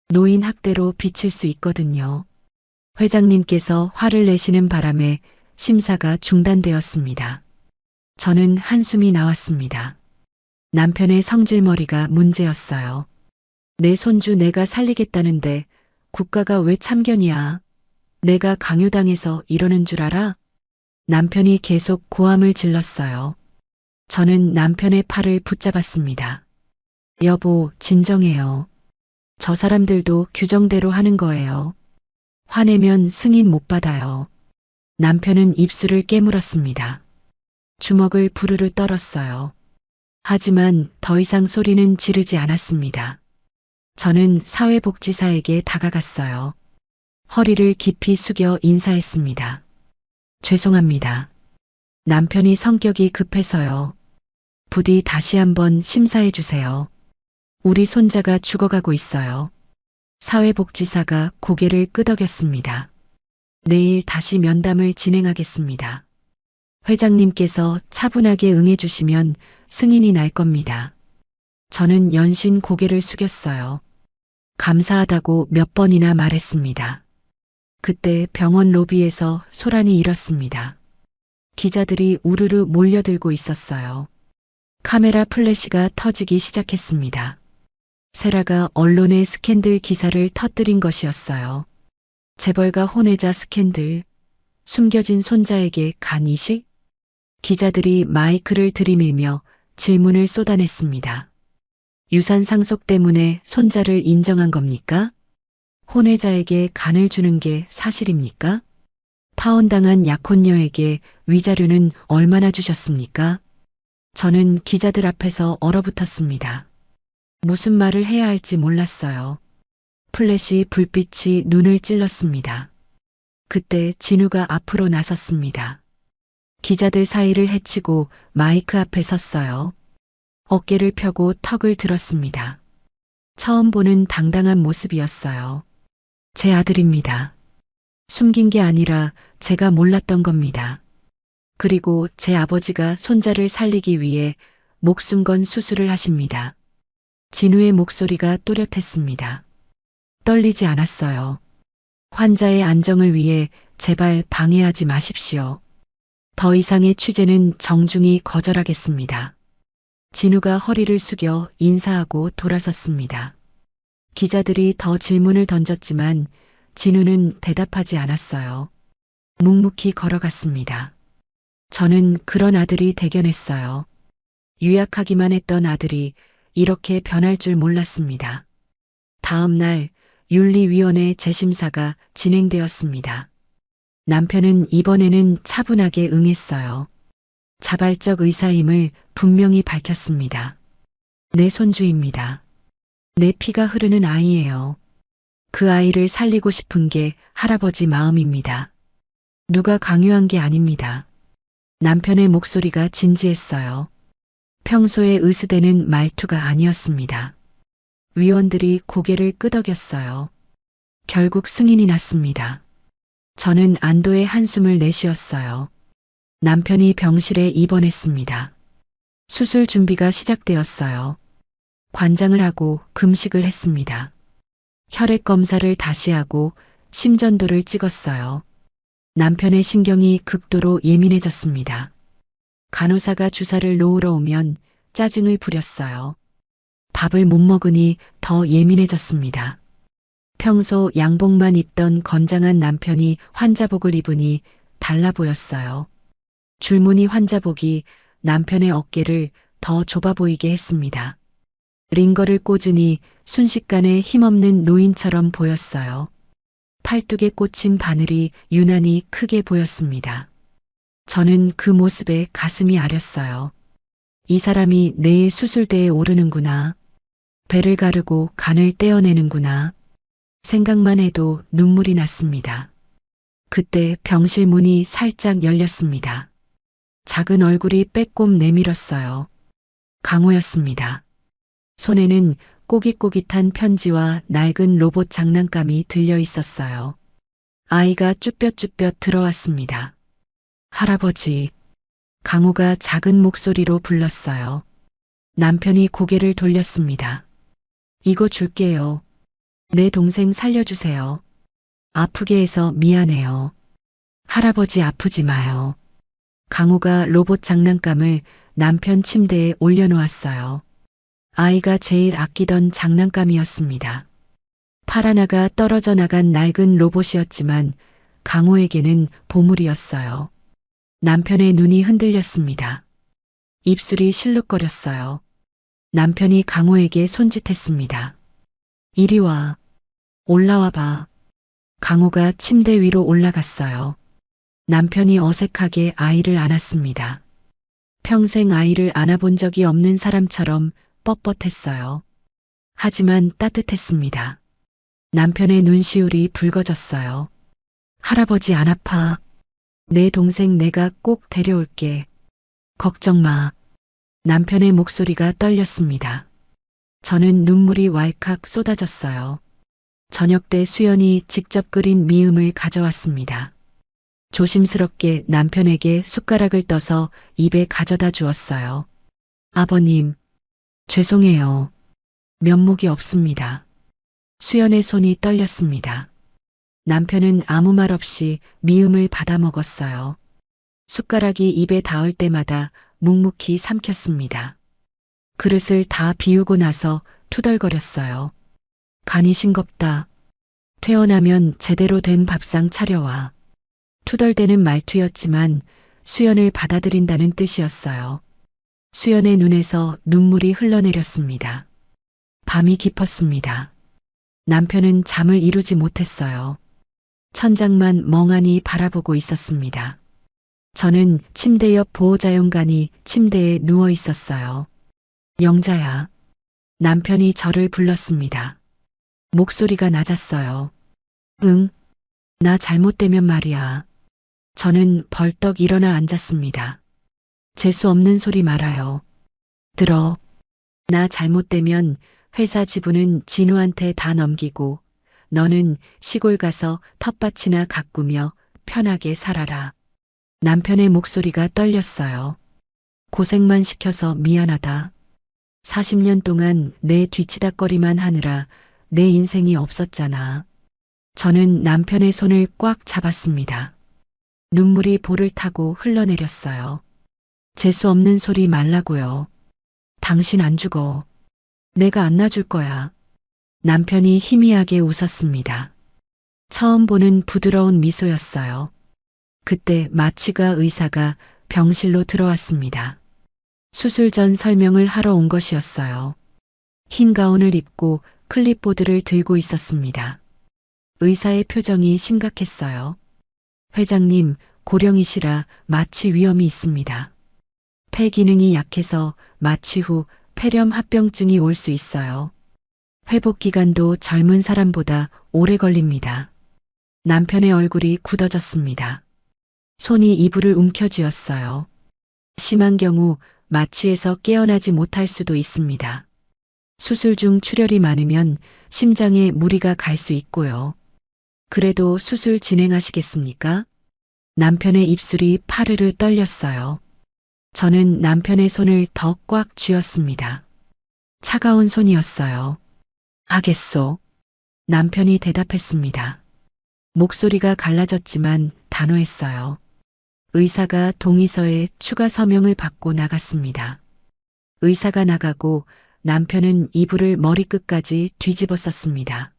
[SPEAKER 1] 노인 학대로 비칠 수 있거든요. 회장님께서 화를 내시는 바람에 심사가 중단되었습니다. 저는 한숨이 나왔습니다. 남편의 성질머리가 문제였어요. 내 손주 내가 살리겠다는데 국가가 왜 참견이야? 내가 강요당해서 이러는 줄 알아? 남편이 계속 고함을 질렀어요. 저는 남편의 팔을 붙잡았습니다. 여보, 진정해요. 저 사람들도 규정대로 하는 거예요. 화내면 승인 못 받아요. 남편은 입술을 깨물었습니다. 주먹을 부르르 떨었어요. 하지만 더 이상 소리는 지르지 않았습니다. 저는 사회복지사에게 다가갔어요. 허리를 깊이 숙여 인사했습니다. 죄송합니다. 남편이 성격이 급해서요. 부디 다시 한번 심사해 주세요. 우리 손자가 죽어가고 있어요. 사회복지사가 고개를 끄덕였습니다. 내일 다시 면담을 진행하겠습니다. 회장님께서 차분하게 응해주시면 승인이 날 겁니다. 저는 연신 고개를 숙였어요. 감사하다고 몇 번이나 말했습니다. 그때 병원 로비에서 소란이 일었습니다. 기자들이 우르르 몰려들고 있었어요. 카메라 플래시가 터지기 시작했습니다. 세라가 언론에 스캔들 기사를 터뜨린 것이었어요. 재벌가 혼외자 스캔들, 숨겨진 손자에게 간 이식? 기자들이 마이크를 들이밀며 질문을 쏟아냈습니다. 유산 상속 때문에 손자를 인정한 겁니까? 혼외자에게 간을 주는 게 사실입니까? 파혼당한 약혼녀에게 위자료는 얼마나 주셨습니까? 저는 기자들 앞에서 얼어붙었습니다. 무슨 말을 해야 할지 몰랐어요. 플래시 불빛이 눈을 찔렀습니다. 그때 진우가 앞으로 나섰습니다. 기자들 사이를 헤치고 마이크 앞에 섰어요. 어깨를 펴고 턱을 들었습니다. 처음 보는 당당한 모습이었어요. 제 아들입니다. 숨긴 게 아니라 제가 몰랐던 겁니다. 그리고 제 아버지가 손자를 살리기 위해 목숨 건 수술을 하십니다. 진우의 목소리가 또렷했습니다. 떨리지 않았어요. 환자의 안정을 위해 제발 방해하지 마십시오. 더 이상의 취재는 정중히 거절하겠습니다. 진우가 허리를 숙여 인사하고 돌아섰습니다. 기자들이 더 질문을 던졌지만 진우는 대답하지 않았어요. 묵묵히 걸어갔습니다. 저는 그런 아들이 대견했어요. 유약하기만 했던 아들이 이렇게 변할 줄 몰랐습니다. 다음 날 윤리위원회 재심사가 진행되었습니다. 남편은 이번에는 차분하게 응했어요. 자발적 의사임을 분명히 밝혔습니다. 내 손주입니다. 내 피가 흐르는 아이예요. 그 아이를 살리고 싶은 게 할아버지 마음입니다. 누가 강요한 게 아닙니다. 남편의 목소리가 진지했어요. 평소에 으스대는 말투가 아니었습니다. 위원들이 고개를 끄덕였어요. 결국 승인이 났습니다. 저는 안도의 한숨을 내쉬었어요. 남편이 병실에 입원했습니다. 수술 준비가 시작되었어요. 관장을 하고 금식을 했습니다. 혈액 검사를 다시 하고 심전도를 찍었어요. 남편의 신경이 극도로 예민해졌습니다. 간호사가 주사를 놓으러 오면 짜증을 부렸어요. 밥을 못 먹으니 더 예민해졌습니다. 평소 양복만 입던 건장한 남편이 환자복을 입으니 달라 보였어요. 줄무늬 환자복이 남편의 어깨를 더 좁아 보이게 했습니다. 링거를 꽂으니 순식간에 힘없는 노인처럼 보였어요. 팔뚝에 꽂힌 바늘이 유난히 크게 보였습니다. 저는 그 모습에 가슴이 아렸어요. 이 사람이 내일 수술대에 오르는구나. 배를 가르고 간을 떼어내는구나. 생각만 해도 눈물이 났습니다. 그때 병실 문이 살짝 열렸습니다. 작은 얼굴이 빼꼼 내밀었어요. 강호였습니다. 손에는 꼬깃꼬깃한 편지와 낡은 로봇 장난감이 들려 있었어요. 아이가 쭈뼛쭈뼛 들어왔습니다. 할아버지. 강호가 작은 목소리로 불렀어요. 남편이 고개를 돌렸습니다. 이거 줄게요. 내 동생 살려주세요. 아프게 해서 미안해요. 할아버지 아프지 마요. 강호가 로봇 장난감을 남편 침대에 올려놓았어요. 아이가 제일 아끼던 장난감이었습니다. 팔 하나가 떨어져 나간 낡은 로봇이었지만 강호에게는 보물이었어요. 남편의 눈이 흔들렸습니다. 입술이 실룩거렸어요. 남편이 강호에게 손짓했습니다. 이리 와. 올라와 봐. 강호가 침대 위로 올라갔어요. 남편이 어색하게 아이를 안았습니다. 평생 아이를 안아본 적이 없는 사람처럼 뻣뻣했어요. 하지만 따뜻했습니다. 남편의 눈시울이 붉어졌어요. 할아버지 안 아파. 내 동생 내가 꼭 데려올게. 걱정 마. 남편의 목소리가 떨렸습니다. 저는 눈물이 왈칵 쏟아졌어요. 저녁 때 수연이 직접 끓인 미음을 가져왔습니다. 조심스럽게 남편에게 숟가락을 떠서 입에 가져다 주었어요. 아버님, 죄송해요. 면목이 없습니다. 수연의 손이 떨렸습니다. 남편은 아무 말 없이 미음을 받아 먹었어요. 숟가락이 입에 닿을 때마다 묵묵히 삼켰습니다. 그릇을 다 비우고 나서 투덜거렸어요. 간이 싱겁다. 퇴원하면 제대로 된 밥상 차려와. 투덜대는 말투였지만 수연을 받아들인다는 뜻이었어요. 수연의 눈에서 눈물이 흘러내렸습니다. 밤이 깊었습니다. 남편은 잠을 이루지 못했어요. 천장만 멍하니 바라보고 있었습니다. 저는 침대 옆 보호자용간이 침대에 누워 있었어요. 영자야. 남편이 저를 불렀습니다. 목소리가 낮았어요. 응, 나 잘못되면 말이야. 저는 벌떡 일어나 앉았습니다. 재수 없는 소리 말아요. 들어. 나 잘못되면 회사 지분은 진우한테 다 넘기고 너는 시골 가서 텃밭이나 가꾸며 편하게 살아라. 남편의 목소리가 떨렸어요. 고생만 시켜서 미안하다. 40년 동안 내 뒤치다꺼리만 하느라 내 인생이 없었잖아. 저는 남편의 손을 꽉 잡았습니다. 눈물이 볼을 타고 흘러내렸어요. 재수 없는 소리 말라고요. 당신 안 죽어. 내가 안 놔줄 거야. 남편이 희미하게 웃었습니다. 처음 보는 부드러운 미소였어요. 그때 마취가 의사가 병실로 들어왔습니다. 수술 전 설명을 하러 온 것이었어요. 흰 가운을 입고 클립보드를 들고 있었습니다. 의사의 표정이 심각했어요. 회장님, 고령이시라 마취 위험이 있습니다. 폐 기능이 약해서 마취 후 폐렴 합병증이 올 수 있어요. 회복 기간도 젊은 사람보다 오래 걸립니다. 남편의 얼굴이 굳어졌습니다. 손이 이불을 움켜쥐었어요. 심한 경우 마취에서 깨어나지 못할 수도 있습니다. 수술 중 출혈이 많으면 심장에 무리가 갈 수 있고요. 그래도 수술 진행하시겠습니까? 남편의 입술이 파르르 떨렸어요. 저는 남편의 손을 더 꽉 쥐었습니다. 차가운 손이었어요. 하겠소. 남편이 대답했습니다. 목소리가 갈라졌지만 단호했어요. 의사가 동의서에 추가 서명을 받고 나갔습니다. 의사가 나가고 남편은 이불을 머리끝까지 뒤집어 썼습니다.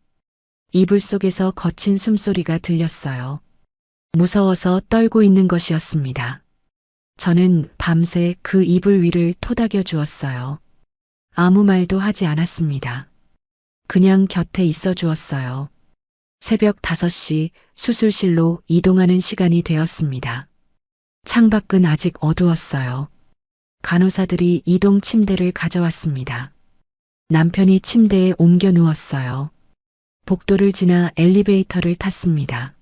[SPEAKER 1] 이불 속에서 거친 숨소리가 들렸어요. 무서워서 떨고 있는 것이었습니다. 저는 밤새 그 이불 위를 토닥여 주었어요. 아무 말도 하지 않았습니다. 그냥 곁에 있어 주었어요. 새벽 5시 수술실로 이동하는 시간이 되었습니다. 창밖은 아직 어두웠어요. 간호사들이 이동 침대를 가져왔습니다. 남편이 침대에 옮겨 누웠어요. 복도를 지나 엘리베이터를 탔습니다.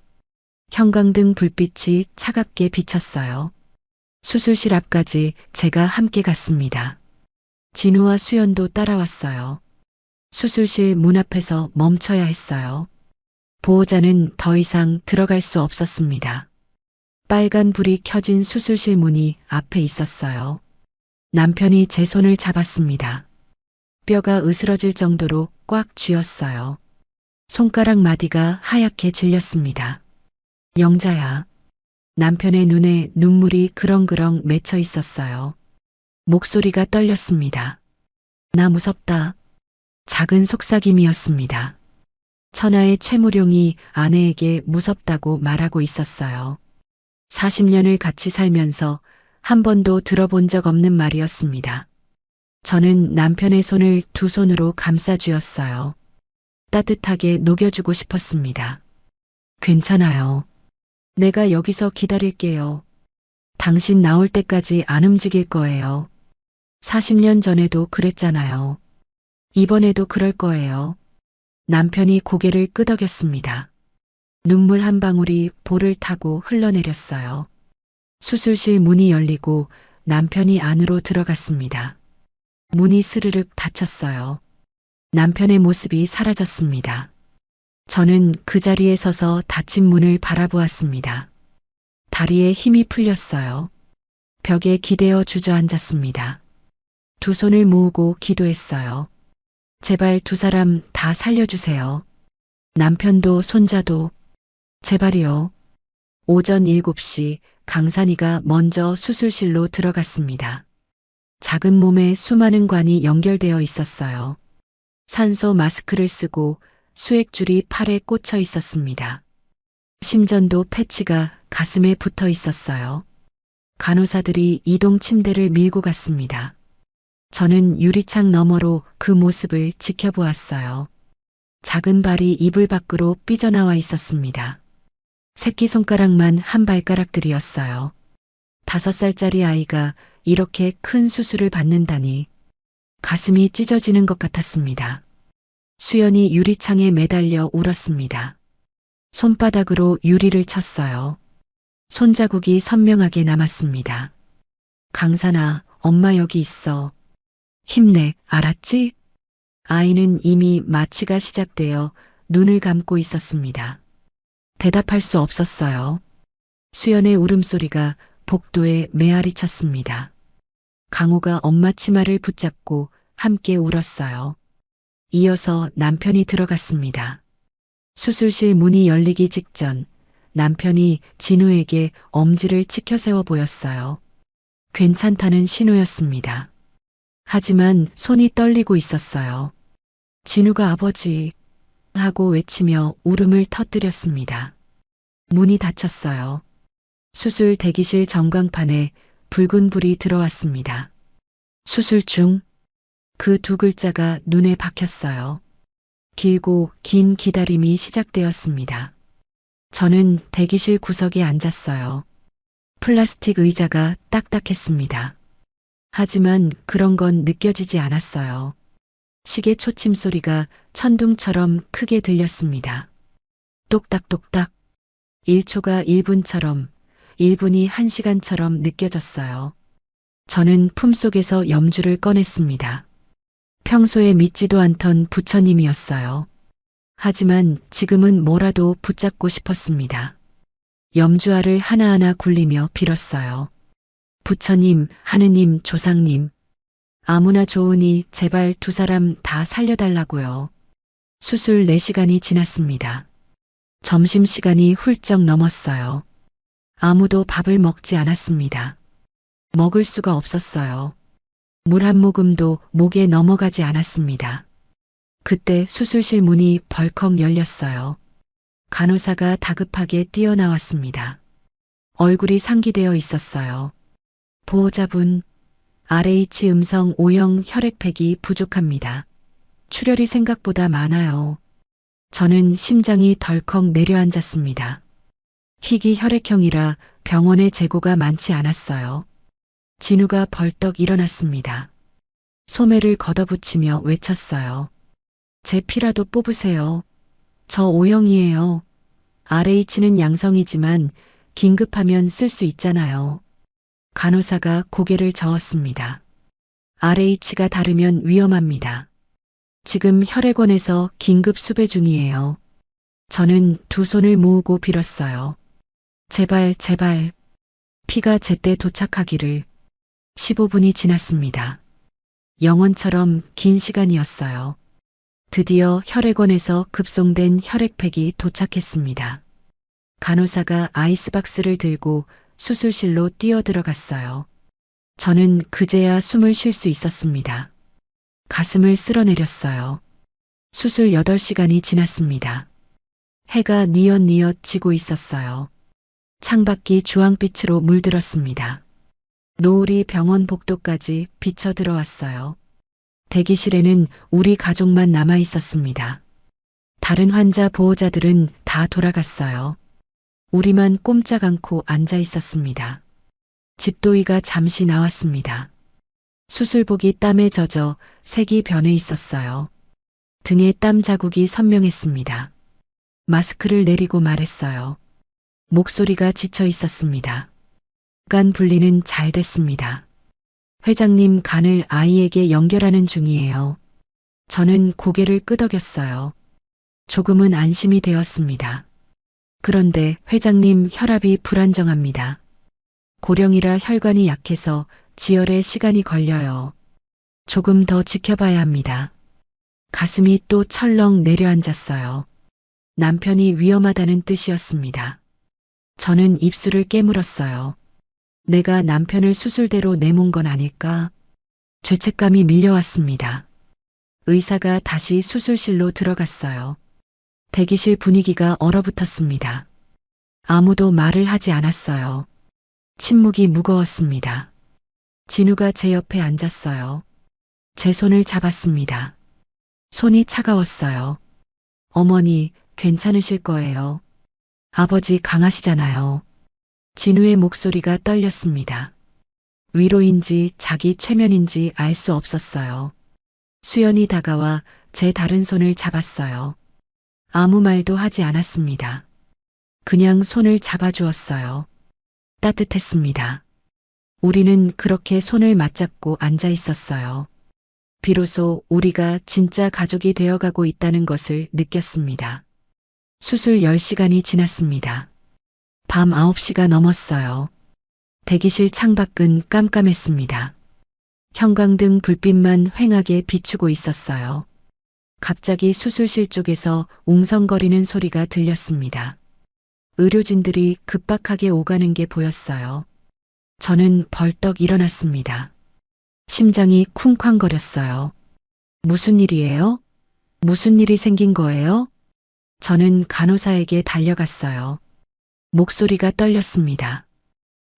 [SPEAKER 1] 형광등 불빛이 차갑게 비쳤어요. 수술실 앞까지 제가 함께 갔습니다. 진우와 수연도 따라왔어요. 수술실 문 앞에서 멈춰야 했어요. 보호자는 더 이상 들어갈 수 없었습니다. 빨간 불이 켜진 수술실 문이 앞에 있었어요. 남편이 제 손을 잡았습니다. 뼈가 으스러질 정도로 꽉 쥐었어요. 손가락 마디가 하얗게 질렸습니다. 영자야. 남편의 눈에 눈물이 그렁그렁 맺혀 있었어요. 목소리가 떨렸습니다. 나 무섭다. 작은 속삭임이었습니다. 천하의 최무룡이 아내에게 무섭다고 말하고 있었어요. 40년을 같이 살면서 한 번도 들어본 적 없는 말이었습니다. 저는 남편의 손을 두 손으로 감싸 쥐었어요. 따뜻하게 녹여주고 싶었습니다. 괜찮아요. 내가 여기서 기다릴게요. 당신 나올 때까지 안 움직일 거예요. 40년 전에도 그랬잖아요. 이번에도 그럴 거예요. 남편이 고개를 끄덕였습니다. 눈물 한 방울이 볼을 타고 흘러내렸어요. 수술실 문이 열리고 남편이 안으로 들어갔습니다. 문이 스르륵 닫혔어요. 남편의 모습이 사라졌습니다. 저는 그 자리에 서서 닫힌 문을 바라보았습니다. 다리에 힘이 풀렸어요. 벽에 기대어 주저앉았습니다. 두 손을 모으고 기도했어요. 제발 두 사람 다 살려주세요. 남편도 손자도. 제발이요. 오전 7시 강산이가 먼저 수술실로 들어갔습니다. 작은 몸에 수많은 관이 연결되어 있었어요. 산소 마스크를 쓰고 수액줄이 팔에 꽂혀 있었습니다. 심전도 패치가 가슴에 붙어 있었어요. 간호사들이 이동 침대를 밀고 갔습니다. 저는 유리창 너머로 그 모습을 지켜보았어요. 작은 발이 이불 밖으로 삐져나와 있었습니다. 새끼손가락만 한 발가락들이었어요. 5살짜리 아이가 이렇게 큰 수술을 받는다니 가슴이 찢어지는 것 같았습니다. 수연이 유리창에 매달려 울었습니다. 손바닥으로 유리를 쳤어요. 손자국이 선명하게 남았습니다. 강산아, 엄마 여기 있어. 힘내, 알았지? 아이는 이미 마취가 시작되어 눈을 감고 있었습니다. 대답할 수 없었어요. 수연의 울음소리가 복도에 메아리 쳤습니다. 강호가 엄마 치마를 붙잡고 함께 울었어요. 이어서 남편이 들어갔습니다. 수술실 문이 열리기 직전 남편이 진우에게 엄지를 치켜 세워 보였어요. 괜찮다는 신호였습니다. 하지만 손이 떨리고 있었어요. 진우가 아버지 하고 외치며 울음을 터뜨렸습니다. 문이 닫혔어요. 수술 대기실 전광판에 붉은 불이 들어왔습니다. 수술 중 그 두 글자가 눈에 박혔어요. 길고 긴 기다림이 시작되었습니다. 저는 대기실 구석에 앉았어요. 플라스틱 의자가 딱딱했습니다. 하지만 그런 건 느껴지지 않았어요. 시계 초침 소리가 천둥처럼 크게 들렸습니다. 똑딱똑딱. 1초가 1분처럼, 1분이 1시간처럼 느껴졌어요. 저는 품속에서 염주를 꺼냈습니다. 평소에 믿지도 않던 부처님이었어요. 하지만 지금은 뭐라도 붙잡고 싶었습니다. 염주알을 하나하나 굴리며 빌었어요. 부처님, 하느님, 조상님, 아무나 좋으니 제발 두 사람 다 살려달라고요. 수술 4시간이 지났습니다. 점심시간이 훌쩍 넘었어요. 아무도 밥을 먹지 않았습니다. 먹을 수가 없었어요. 물 한 모금도 목에 넘어가지 않았습니다. 그때 수술실 문이 벌컥 열렸어요. 간호사가 다급하게 뛰어나왔습니다. 얼굴이 상기되어 있었어요. 보호자분, RH 음성 O형 혈액팩이 부족합니다. 출혈이 생각보다 많아요. 저는 심장이 덜컥 내려앉았습니다. 희귀 혈액형이라 병원에 재고가 많지 않았어요. 진우가 벌떡 일어났습니다. 소매를 걷어붙이며 외쳤어요. 제 피라도 뽑으세요. 저 O형이에요. RH는 양성이지만 긴급하면 쓸 수 있잖아요. 간호사가 고개를 저었습니다. RH가 다르면 위험합니다. 지금 혈액원에서 긴급 수배 중이에요. 저는 두 손을 모으고 빌었어요. 제발, 제발. 피가 제때 도착하기를. 15분이 지났습니다. 영원처럼 긴 시간이었어요. 드디어 혈액원에서 급송된 혈액팩이 도착했습니다. 간호사가 아이스박스를 들고 수술실로 뛰어들어갔어요. 저는 그제야 숨을 쉴 수 있었습니다. 가슴을 쓸어내렸어요. 수술 8시간이 지났습니다. 해가 뉘엿뉘엿 지고 있었어요. 창밖이 주황빛으로 물들었습니다. 노을이 병원 복도까지 비쳐 들어왔어요. 대기실에는 우리 가족만 남아 있었습니다. 다른 환자 보호자들은 다 돌아갔어요. 우리만 꼼짝 않고 앉아 있었습니다. 집도이가 잠시 나왔습니다. 수술복이 땀에 젖어 색이 변해 있었어요. 등에 땀 자국이 선명했습니다. 마스크를 내리고 말했어요. 목소리가 지쳐 있었습니다. 간 분리는 잘 됐습니다. 회장님 간을 아이에게 연결하는 중이에요. 저는 고개를 끄덕였어요. 조금은 안심이 되었습니다. 그런데 회장님 혈압이 불안정합니다. 고령이라 혈관이 약해서 지혈에 시간이 걸려요. 조금 더 지켜봐야 합니다. 가슴이 또 철렁 내려앉았어요. 남편이 위험하다는 뜻이었습니다. 저는 입술을 깨물었어요. 내가 남편을 수술대로 내몬 건 아닐까? 죄책감이 밀려왔습니다. 의사가 다시 수술실로 들어갔어요. 대기실 분위기가 얼어붙었습니다. 아무도 말을 하지 않았어요. 침묵이 무거웠습니다. 진우가 제 옆에 앉았어요. 제 손을 잡았습니다. 손이 차가웠어요. 어머니, 괜찮으실 거예요. 아버지 강하시잖아요. 진우의 목소리가 떨렸습니다. 위로인지 자기 최면인지 알 수 없었어요. 수연이 다가와 제 다른 손을 잡았어요. 아무 말도 하지 않았습니다. 그냥 손을 잡아주었어요. 따뜻했습니다. 우리는 그렇게 손을 맞잡고 앉아 있었어요. 비로소 우리가 진짜 가족이 되어가고 있다는 것을 느꼈습니다. 수술 10시간이 지났습니다. 밤 9시가 넘었어요. 대기실 창밖은 깜깜했습니다. 형광등 불빛만 휑하게 비추고 있었어요. 갑자기 수술실 쪽에서 웅성거리는 소리가 들렸습니다. 의료진들이 급박하게 오가는 게 보였어요. 저는 벌떡 일어났습니다. 심장이 쿵쾅거렸어요. 무슨 일이에요? 무슨 일이 생긴 거예요? 저는 간호사에게 달려갔어요. 목소리가 떨렸습니다.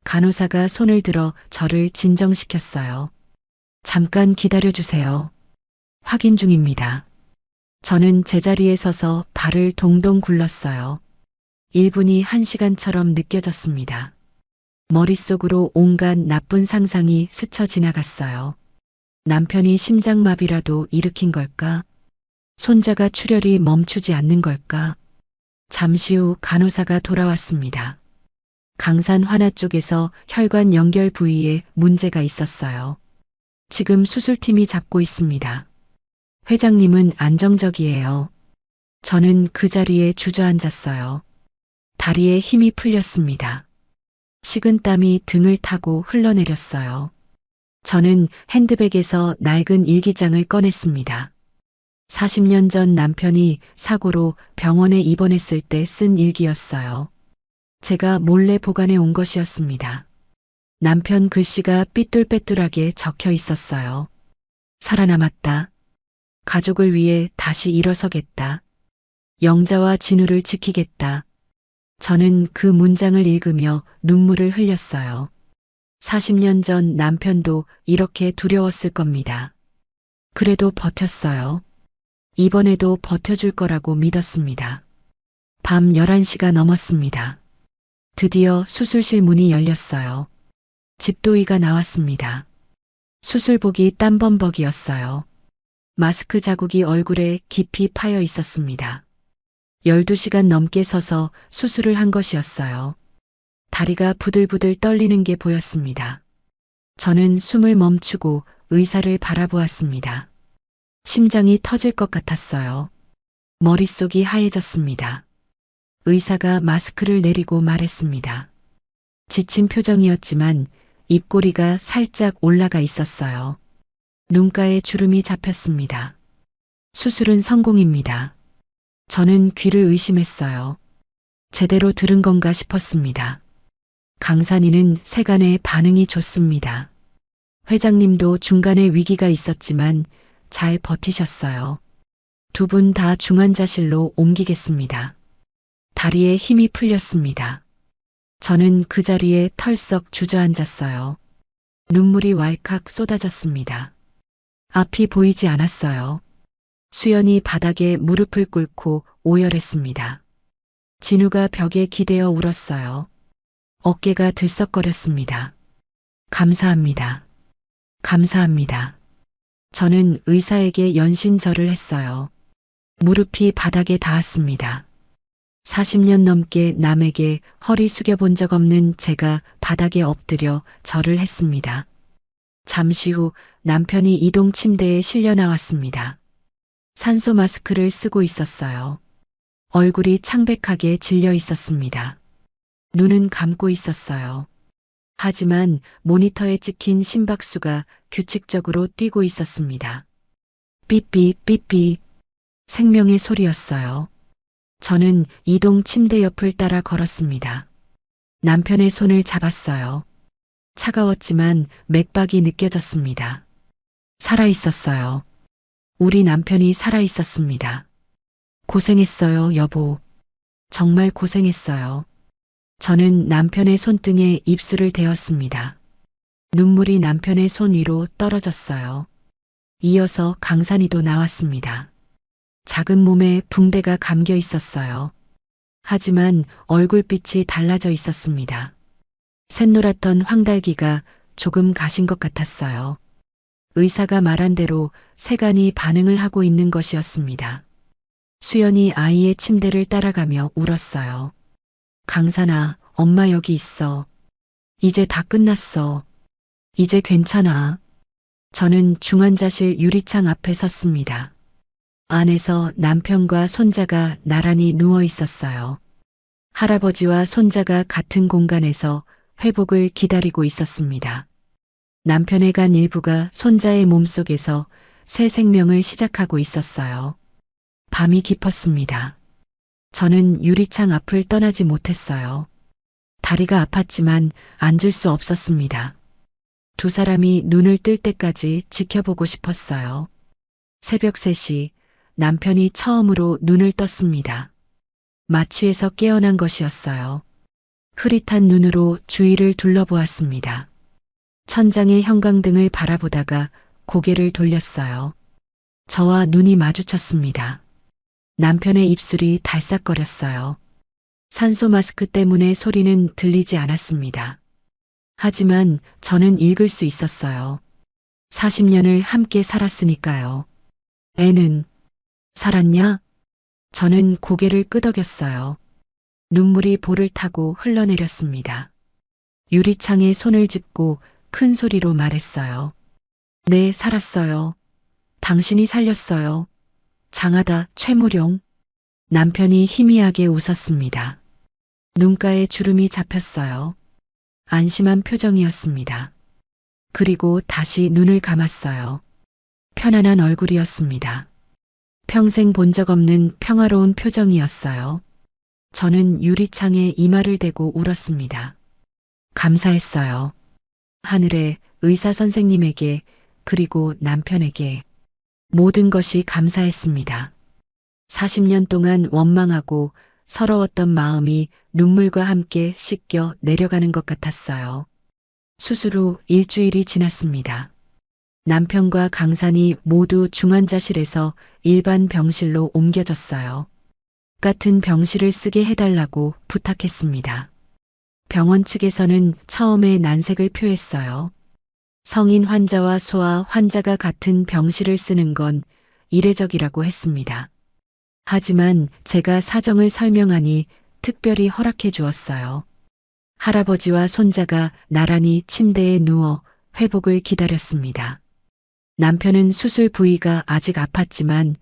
[SPEAKER 1] 간호사가 손을 들어 저를 진정시켰어요. 잠깐 기다려주세요. 확인 중입니다. 저는 제자리에 서서 발을 동동 굴렀어요. 1분이 1시간처럼 느껴졌습니다. 머릿속으로 온갖 나쁜 상상이 스쳐 지나갔어요. 남편이 심장마비라도 일으킨 걸까? 손자가 출혈이 멈추지 않는 걸까? 잠시 후 간호사가 돌아왔습니다. 강산 환아 쪽에서 혈관 연결 부위에 문제가 있었어요. 지금 수술팀이 잡고 있습니다. 회장님은 안정적이에요. 저는 그 자리에 주저앉았어요. 다리에 힘이 풀렸습니다. 식은땀이 등을 타고 흘러내렸어요. 저는 핸드백에서 낡은 일기장을 꺼냈습니다. 40년 전 남편이 사고로 병원에 입원했을 때 쓴 일기였어요. 제가 몰래 보관해 온 것이었습니다. 남편 글씨가 삐뚤빼뚤하게 적혀 있었어요. 살아남았다. 가족을 위해 다시 일어서겠다. 영자와 진우를 지키겠다. 저는 그 문장을 읽으며 눈물을 흘렸어요. 40년 전 남편도 이렇게 두려웠을 겁니다. 그래도 버텼어요. 이번에도 버텨줄 거라고 믿었습니다. 밤 11시가 넘었습니다. 드디어 수술실 문이 열렸어요. 집도이가 나왔습니다. 수술복이 땀범벅이었어요. 마스크 자국이 얼굴에 깊이 파여 있었습니다. 12시간 넘게 서서 수술을 한 것이었어요. 다리가 부들부들 떨리는 게 보였습니다. 저는 숨을 멈추고 의사를 바라보았습니다. 심장이 터질 것 같았어요. 머릿속이 하얘졌습니다. 의사가 마스크를 내리고 말했습니다. 지친 표정이었지만 입꼬리가 살짝 올라가 있었어요. 눈가에 주름이 잡혔습니다. 수술은 성공입니다. 저는 귀를 의심했어요. 제대로 들은 건가 싶었습니다. 강산이는 세간에 반응이 좋습니다. 회장님도 중간에 위기가 있었지만 잘 버티셨어요. 두 분 다 중환자실로 옮기겠습니다. 다리에 힘이 풀렸습니다. 저는 그 자리에 털썩 주저앉았어요. 눈물이 왈칵 쏟아졌습니다. 앞이 보이지 않았어요. 수연이 바닥에 무릎을 꿇고 오열했습니다. 진우가 벽에 기대어 울었어요. 어깨가 들썩거렸습니다. 감사합니다. 감사합니다. 저는 의사에게 연신절을 했어요. 무릎이 바닥에 닿았습니다. 40년 넘게 남에게 허리 숙여본 적 없는 제가 바닥에 엎드려 절을 했습니다. 잠시 후 남편이 이동 침대에 실려 나왔습니다. 산소 마스크를 쓰고 있었어요. 얼굴이 창백하게 질려 있었습니다. 눈은 감고 있었어요. 하지만 모니터에 찍힌 심박수가 규칙적으로 뛰고 있었습니다. 삐삐 삐삐 생명의 소리였어요. 저는 이동 침대 옆을 따라 걸었습니다. 남편의 손을 잡았어요. 차가웠지만 맥박이 느껴졌습니다. 살아있었어요. 우리 남편이 살아있었습니다. 고생했어요, 여보. 정말 고생했어요. 저는 남편의 손등에 입술을 대었습니다. 눈물이 남편의 손 위로 떨어졌어요. 이어서 강산이도 나왔습니다. 작은 몸에 붕대가 감겨 있었어요. 하지만 얼굴빛이 달라져 있었습니다. 샛노랗던 황달기가 조금 가신 것 같았어요. 의사가 말한 대로 세간이 반응을 하고 있는 것이었습니다. 수연이 아이의 침대를 따라가며 울었어요. 강산아, 엄마 여기 있어. 이제 다 끝났어. 이제 괜찮아. 저는 중환자실 유리창 앞에 섰습니다. 안에서 남편과 손자가 나란히 누워 있었어요. 할아버지와 손자가 같은 공간에서 회복을 기다리고 있었습니다. 남편의 간 일부가 손자의 몸속에서 새 생명을 시작하고 있었어요. 밤이 깊었습니다. 저는 유리창 앞을 떠나지 못했어요. 다리가 아팠지만 앉을 수 없었습니다. 두 사람이 눈을 뜰 때까지 지켜보고 싶었어요. 새벽 3시 남편이 처음으로 눈을 떴습니다. 마취에서 깨어난 것이었어요. 흐릿한 눈으로 주위를 둘러보았습니다. 천장의 형광등을 바라보다가 고개를 돌렸어요. 저와 눈이 마주쳤습니다. 남편의 입술이 달싹거렸어요. 산소 마스크 때문에 소리는 들리지 않았습니다. 하지만 저는 읽을 수 있었어요. 40년을 함께 살았으니까요. 애는 살았냐? 저는 고개를 끄덕였어요. 눈물이 볼을 타고 흘러내렸습니다. 유리창에 손을 짚고 큰 소리로 말했어요. 네, 살았어요. 당신이 살렸어요. 장하다, 최무룡. 남편이 희미하게 웃었습니다. 눈가에 주름이 잡혔어요. 안심한 표정이었습니다. 그리고 다시 눈을 감았어요. 편안한 얼굴이었습니다. 평생 본 적 없는 평화로운 표정이었어요. 저는 유리창에 이마를 대고 울었습니다. 감사했어요. 하늘에, 의사 선생님에게, 그리고 남편에게 모든 것이 감사했습니다. 40년 동안 원망하고 서러웠던 마음이 눈물과 함께 씻겨 내려가는 것 같았어요. 수술 후 일주일이 지났습니다. 남편과 강산이 모두 중환자실에서 일반 병실로 옮겨졌어요. 같은 병실을 쓰게 해달라고 부탁했습니다. 병원 측에서는 처음에 난색을 표했어요. 성인 환자와 소아 환자가 같은 병실을 쓰는 건 이례적이라고 했습니다. 하지만 제가 사정을 설명하니 특별히 허락해 주었어요. 할아버지와 손자가 나란히 침대에 누워 회복을 기다렸습니다. 남편은 수술 부위가 아직 아팠지만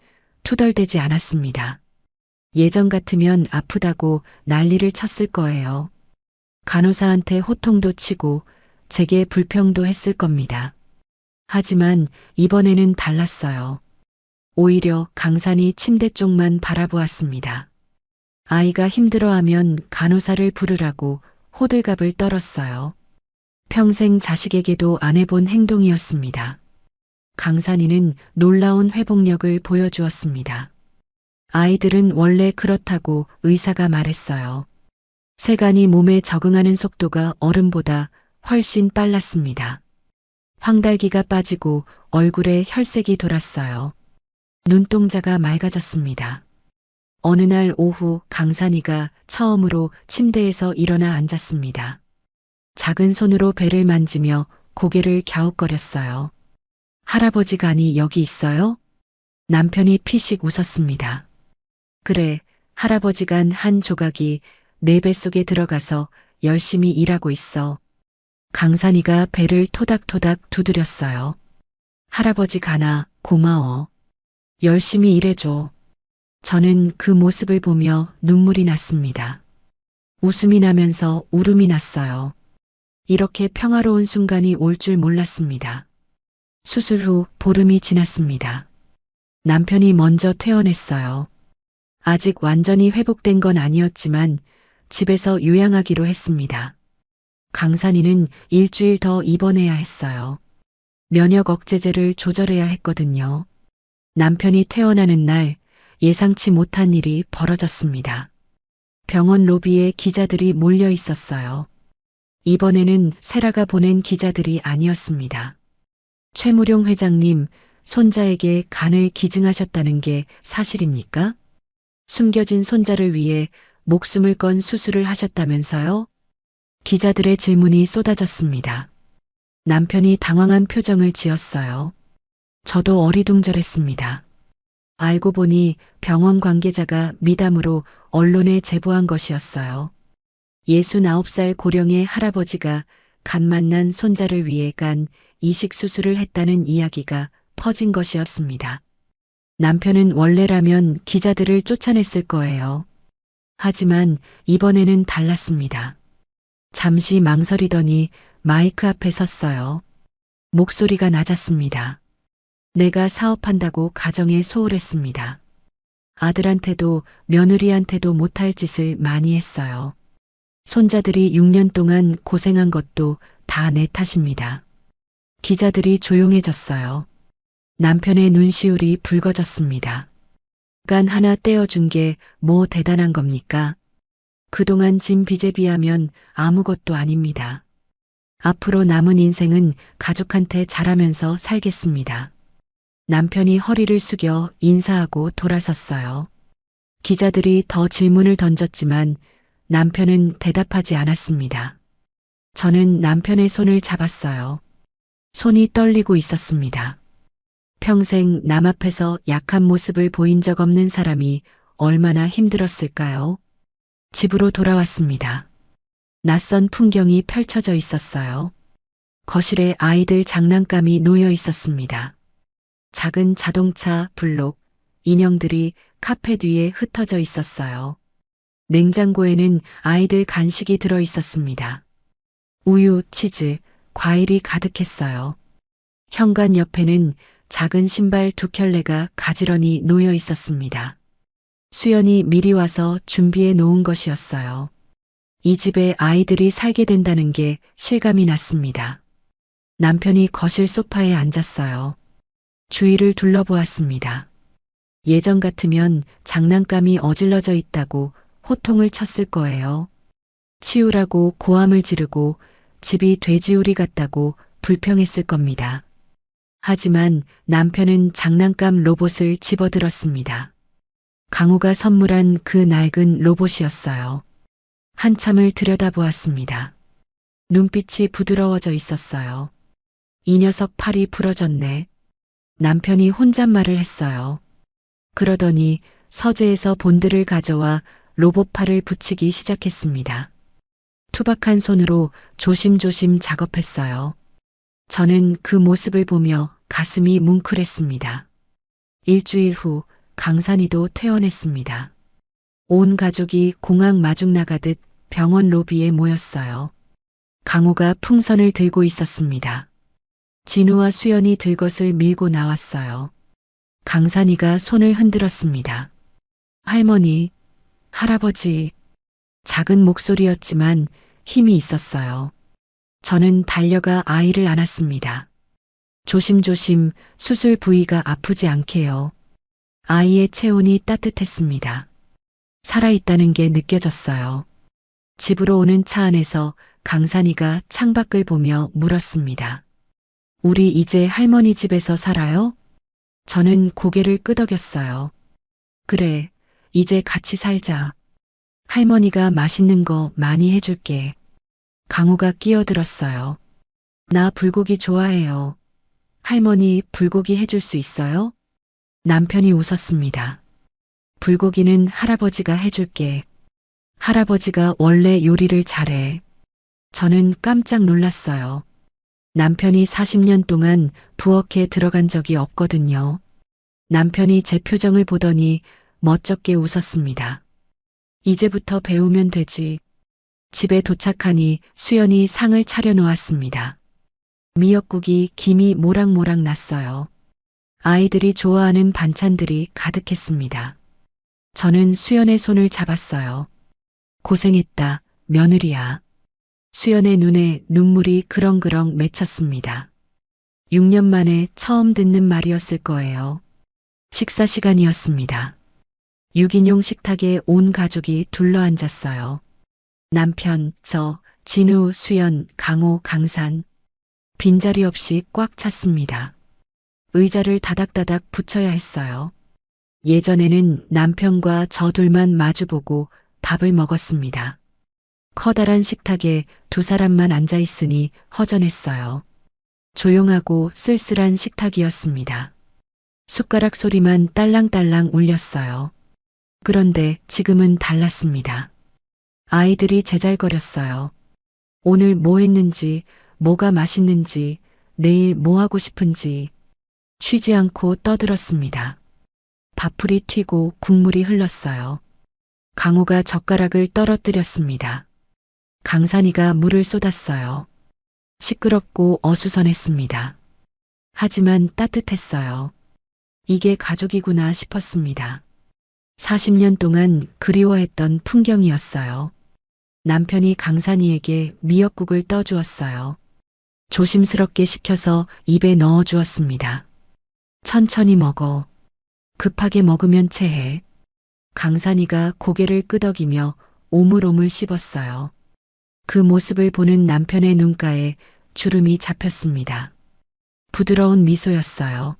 [SPEAKER 1] 투덜대지 않았습니다. 예전 같으면 아프다고 난리를 쳤을 거예요. 간호사한테 호통도 치고 제게 불평도 했을 겁니다. 하지만 이번에는 달랐어요. 오히려 강산이 침대 쪽만 바라보았습니다. 아이가 힘들어하면 간호사를 부르라고 호들갑을 떨었어요. 평생 자식에게도 안 해본 행동이었습니다. 강산이는 놀라운 회복력을 보여주었습니다. 아이들은 원래 그렇다고 의사가 말했어요. 세간이 몸에 적응하는 속도가 어른보다 훨씬 빨랐습니다. 황달기가 빠지고 얼굴에 혈색이 돌았어요. 눈동자가 맑아졌습니다. 어느 날 오후 강산이가 처음으로 침대에서 일어나 앉았습니다. 작은 손으로 배를 만지며 고개를 갸웃거렸어요. 할아버지 간이 여기 있어요? 남편이 피식 웃었습니다. 그래, 할아버지 간 한 조각이 내 뱃속에 들어가서 열심히 일하고 있어. 강산이가 배를 토닥토닥 두드렸어요. 할아버지 가나, 고마워. 열심히 일해줘. 저는 그 모습을 보며 눈물이 났습니다. 웃음이 나면서 울음이 났어요. 이렇게 평화로운 순간이 올 줄 몰랐습니다. 수술 후 보름이 지났습니다. 남편이 먼저 퇴원했어요. 아직 완전히 회복된 건 아니었지만 집에서 요양하기로 했습니다. 강산이는 일주일 더 입원해야 했어요. 면역 억제제를 조절해야 했거든요. 남편이 퇴원하는 날 예상치 못한 일이 벌어졌습니다. 병원 로비에 기자들이 몰려 있었어요. 이번에는 세라가 보낸 기자들이 아니었습니다. 최무룡 회장님, 손자에게 간을 기증하셨다는 게 사실입니까? 숨겨진 손자를 위해 목숨을 건 수술을 하셨다면서요? 기자들의 질문이 쏟아졌습니다. 남편이 당황한 표정을 지었어요. 저도 어리둥절했습니다. 알고 보니 병원 관계자가 미담으로 언론에 제보한 것이었어요. 69살 고령의 할아버지가 간 만난 손자를 위해 간 이식 수술을 했다는 이야기가 퍼진 것이었습니다. 남편은 원래라면 기자들을 쫓아냈을 거예요. 하지만 이번에는 달랐습니다. 잠시 망설이더니 마이크 앞에 섰어요. 목소리가 낮았습니다. 내가 사업한다고 가정에 소홀했습니다. 아들한테도 며느리한테도 못할 짓을 많이 했어요. 손자들이 6년 동안 고생한 것도 다 내 탓입니다. 기자들이 조용해졌어요. 남편의 눈시울이 붉어졌습니다. 간 하나 떼어준 게 뭐 대단한 겁니까? 그동안 진 빚에 비하면 아무것도 아닙니다. 앞으로 남은 인생은 가족한테 잘하면서 살겠습니다. 남편이 허리를 숙여 인사하고 돌아섰어요. 기자들이 더 질문을 던졌지만 남편은 대답하지 않았습니다. 저는 남편의 손을 잡았어요. 손이 떨리고 있었습니다. 평생 남 앞에서 약한 모습을 보인 적 없는 사람이 얼마나 힘들었을까요? 집으로 돌아왔습니다. 낯선 풍경이 펼쳐져 있었어요. 거실에 아이들 장난감이 놓여 있었습니다. 작은 자동차, 블록, 인형들이 카펫 위에 흩어져 있었어요. 냉장고에는 아이들 간식이 들어 있었습니다. 우유, 치즈, 과일이 가득했어요. 현관 옆에는 작은 신발 2켤레가 가지런히 놓여 있었습니다. 수연이 미리 와서 준비해 놓은 것이었어요. 이 집에 아이들이 살게 된다는 게 실감이 났습니다. 남편이 거실 소파에 앉았어요. 주위를 둘러보았습니다. 예전 같으면 장난감이 어질러져 있다고 호통을 쳤을 거예요. 치우라고 고함을 지르고 집이 돼지우리 같다고 불평했을 겁니다. 하지만 남편은 장난감 로봇을 집어들었습니다. 강호가 선물한 그 낡은 로봇이었어요. 한참을 들여다보았습니다. 눈빛이 부드러워져 있었어요. 이 녀석 팔이 부러졌네. 남편이 혼잣말을 했어요. 그러더니 서재에서 본드를 가져와 로봇 팔을 붙이기 시작했습니다. 투박한 손으로 조심조심 작업했어요. 저는 그 모습을 보며 가슴이 뭉클했습니다. 일주일 후 강산이도 퇴원했습니다. 온 가족이 공항 마중 나가듯 병원 로비에 모였어요. 강호가 풍선을 들고 있었습니다. 진우와 수연이 들것을 밀고 나왔어요. 강산이가 손을 흔들었습니다. 할머니, 할아버지. 작은 목소리였지만 힘이 있었어요. 저는 달려가 아이를 안았습니다. 조심조심 수술 부위가 아프지 않게요. 아이의 체온이 따뜻했습니다. 살아있다는 게 느껴졌어요. 집으로 오는 차 안에서 강산이가 창밖을 보며 물었습니다. 우리 이제 할머니 집에서 살아요? 저는 고개를 끄덕였어요. 그래, 이제 같이 살자. 할머니가 맛있는 거 많이 해줄게. 강호가 끼어들었어요. 나 불고기 좋아해요. 할머니 불고기 해줄 수 있어요? 남편이 웃었습니다. 불고기는 할아버지가 해줄게. 할아버지가 원래 요리를 잘해. 저는 깜짝 놀랐어요. 남편이 40년 동안 부엌에 들어간 적이 없거든요. 남편이 제 표정을 보더니 멋쩍게 웃었습니다. 이제부터 배우면 되지. 집에 도착하니 수연이 상을 차려놓았습니다. 미역국이 김이 모락모락 났어요. 아이들이 좋아하는 반찬들이 가득했습니다. 저는 수연의 손을 잡았어요. 고생했다, 며느리야. 수연의 눈에 눈물이 그렁그렁 맺혔습니다. 6년 만에 처음 듣는 말이었을 거예요. 식사 시간이었습니다. 6인용 식탁에 온 가족이 둘러앉았어요. 남편, 저, 진우, 수연, 강호, 강산. 빈자리 없이 꽉 찼습니다. 의자를 다닥다닥 붙여야 했어요. 예전에는 남편과 저 둘만 마주보고 밥을 먹었습니다. 커다란 식탁에 두 사람만 앉아 있으니 허전했어요. 조용하고 쓸쓸한 식탁이었습니다. 숟가락 소리만 딸랑딸랑 울렸어요. 그런데 지금은 달랐습니다. 아이들이 제잘거렸어요. 오늘 뭐 했는지, 뭐가 맛있는지, 내일 뭐 하고 싶은지 쉬지 않고 떠들었습니다. 밥풀이 튀고 국물이 흘렀어요. 강호가 젓가락을 떨어뜨렸습니다. 강산이가 물을 쏟았어요. 시끄럽고 어수선했습니다. 하지만 따뜻했어요. 이게 가족이구나 싶었습니다. 40년 동안 그리워했던 풍경이었어요. 남편이 강산이에게 미역국을 떠주었어요. 조심스럽게 식혀서 입에 넣어 주었습니다. 천천히 먹어. 급하게 먹으면 체해. 강산이가 고개를 끄덕이며 오물오물 씹었어요. 그 모습을 보는 남편의 눈가에 주름이 잡혔습니다. 부드러운 미소였어요.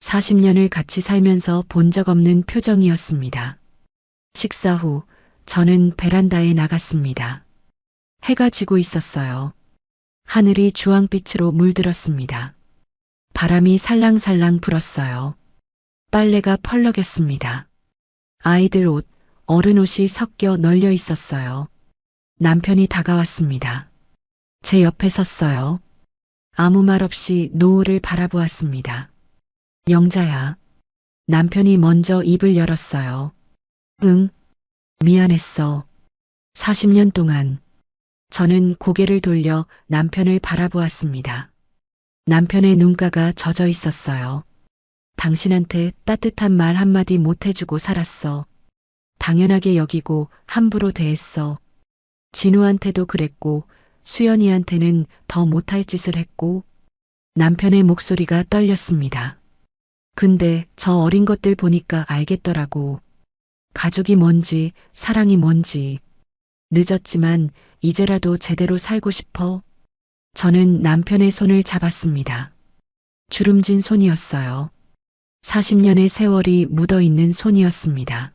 [SPEAKER 1] 40년을 같이 살면서 본 적 없는 표정이었습니다. 식사 후 저는 베란다에 나갔습니다. 해가 지고 있었어요. 하늘이 주황빛으로 물들었습니다. 바람이 살랑살랑 불었어요. 빨래가 펄럭였습니다. 아이들 옷, 어른 옷이 섞여 널려 있었어요. 남편이 다가왔습니다. 제 옆에 섰어요. 아무 말 없이 노을을 바라보았습니다. 영자야. 남편이 먼저 입을 열었어요. 응, 미안했어. 40년 동안. 저는 고개를 돌려 남편을 바라보았습니다. 남편의 눈가가 젖어 있었어요. 당신한테 따뜻한 말 한마디 못 해주고 살았어. 당연하게 여기고 함부로 대했어. 진우한테도 그랬고 수연이한테는 더 못할 짓을 했고. 남편의 목소리가 떨렸습니다. 근데 저 어린 것들 보니까 알겠더라고. 가족이 뭔지, 사랑이 뭔지. 늦었지만 이제라도 제대로 살고 싶어. 저는 남편의 손을 잡았습니다. 주름진 손이었어요. 40년의 세월이 묻어있는 손이었습니다.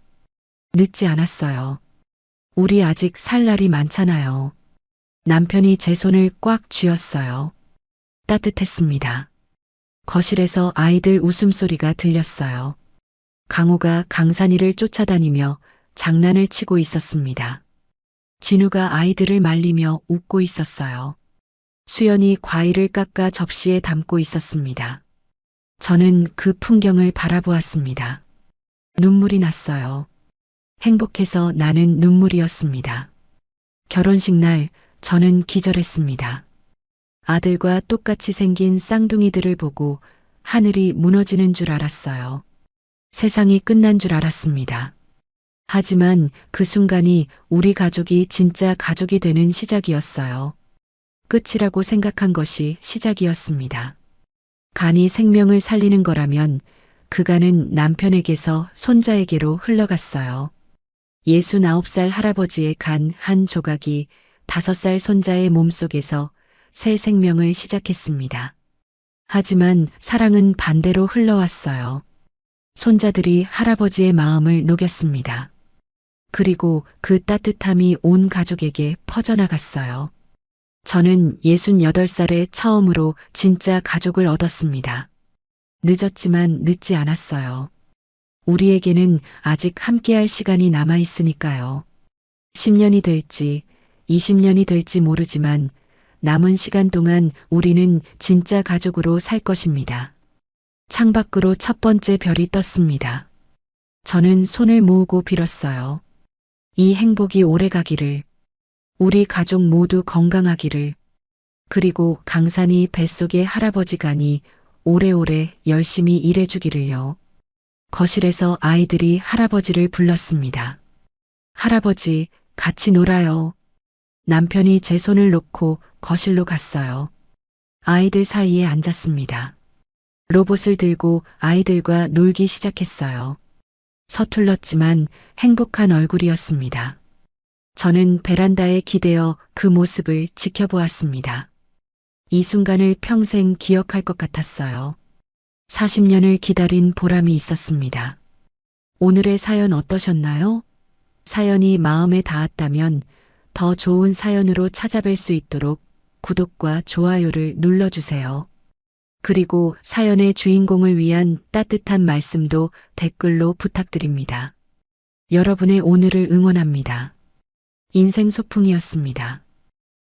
[SPEAKER 1] 늦지 않았어요. 우리 아직 살 날이 많잖아요. 남편이 제 손을 꽉 쥐었어요. 따뜻했습니다. 거실에서 아이들 웃음소리가 들렸어요. 강호가 강산이를 쫓아다니며 장난을 치고 있었습니다. 진우가 아이들을 말리며 웃고 있었어요. 수연이 과일을 깎아 접시에 담고 있었습니다. 저는 그 풍경을 바라보았습니다. 눈물이 났어요. 행복해서 나는 눈물이었습니다. 결혼식 날 저는 기절했습니다. 아들과 똑같이 생긴 쌍둥이들을 보고 하늘이 무너지는 줄 알았어요. 세상이 끝난 줄 알았습니다. 하지만 그 순간이 우리 가족이 진짜 가족이 되는 시작이었어요. 끝이라고 생각한 것이 시작이었습니다. 간이 생명을 살리는 거라면 그 간은 남편에게서 손자에게로 흘러갔어요. 69살 할아버지의 간 한 조각이 5살 손자의 몸속에서 새 생명을 시작했습니다. 하지만 사랑은 반대로 흘러왔어요. 손자들이 할아버지의 마음을 녹였습니다. 그리고 그 따뜻함이 온 가족에게 퍼져나갔어요. 저는 68살에 처음으로 진짜 가족을 얻었습니다. 늦었지만 늦지 않았어요. 우리에게는 아직 함께할 시간이 남아 있으니까요. 10년이 될지 20년이 될지 모르지만 남은 시간 동안 우리는 진짜 가족으로 살 것입니다. 창밖으로 첫 번째 별이 떴습니다. 저는 손을 모으고 빌었어요. 이 행복이 오래가기를, 우리 가족 모두 건강하기를, 그리고 강산이 뱃속의 할아버지 간이 오래오래 열심히 일해주기를요. 거실에서 아이들이 할아버지를 불렀습니다. 할아버지, 같이 놀아요. 남편이 제 손을 놓고 거실로 갔어요. 아이들 사이에 앉았습니다. 로봇을 들고 아이들과 놀기 시작했어요. 서툴렀지만 행복한 얼굴이었습니다. 저는 베란다에 기대어 그 모습을 지켜보았습니다. 이 순간을 평생 기억할 것 같았어요. 40년을 기다린 보람이 있었습니다. 오늘의 사연 어떠셨나요? 사연이 마음에 닿았다면 더 좋은 사연으로 찾아뵐 수 있도록 구독과 좋아요를 눌러주세요. 그리고 사연의 주인공을 위한 따뜻한 말씀도 댓글로 부탁드립니다. 여러분의 오늘을 응원합니다. 인생 소풍이었습니다.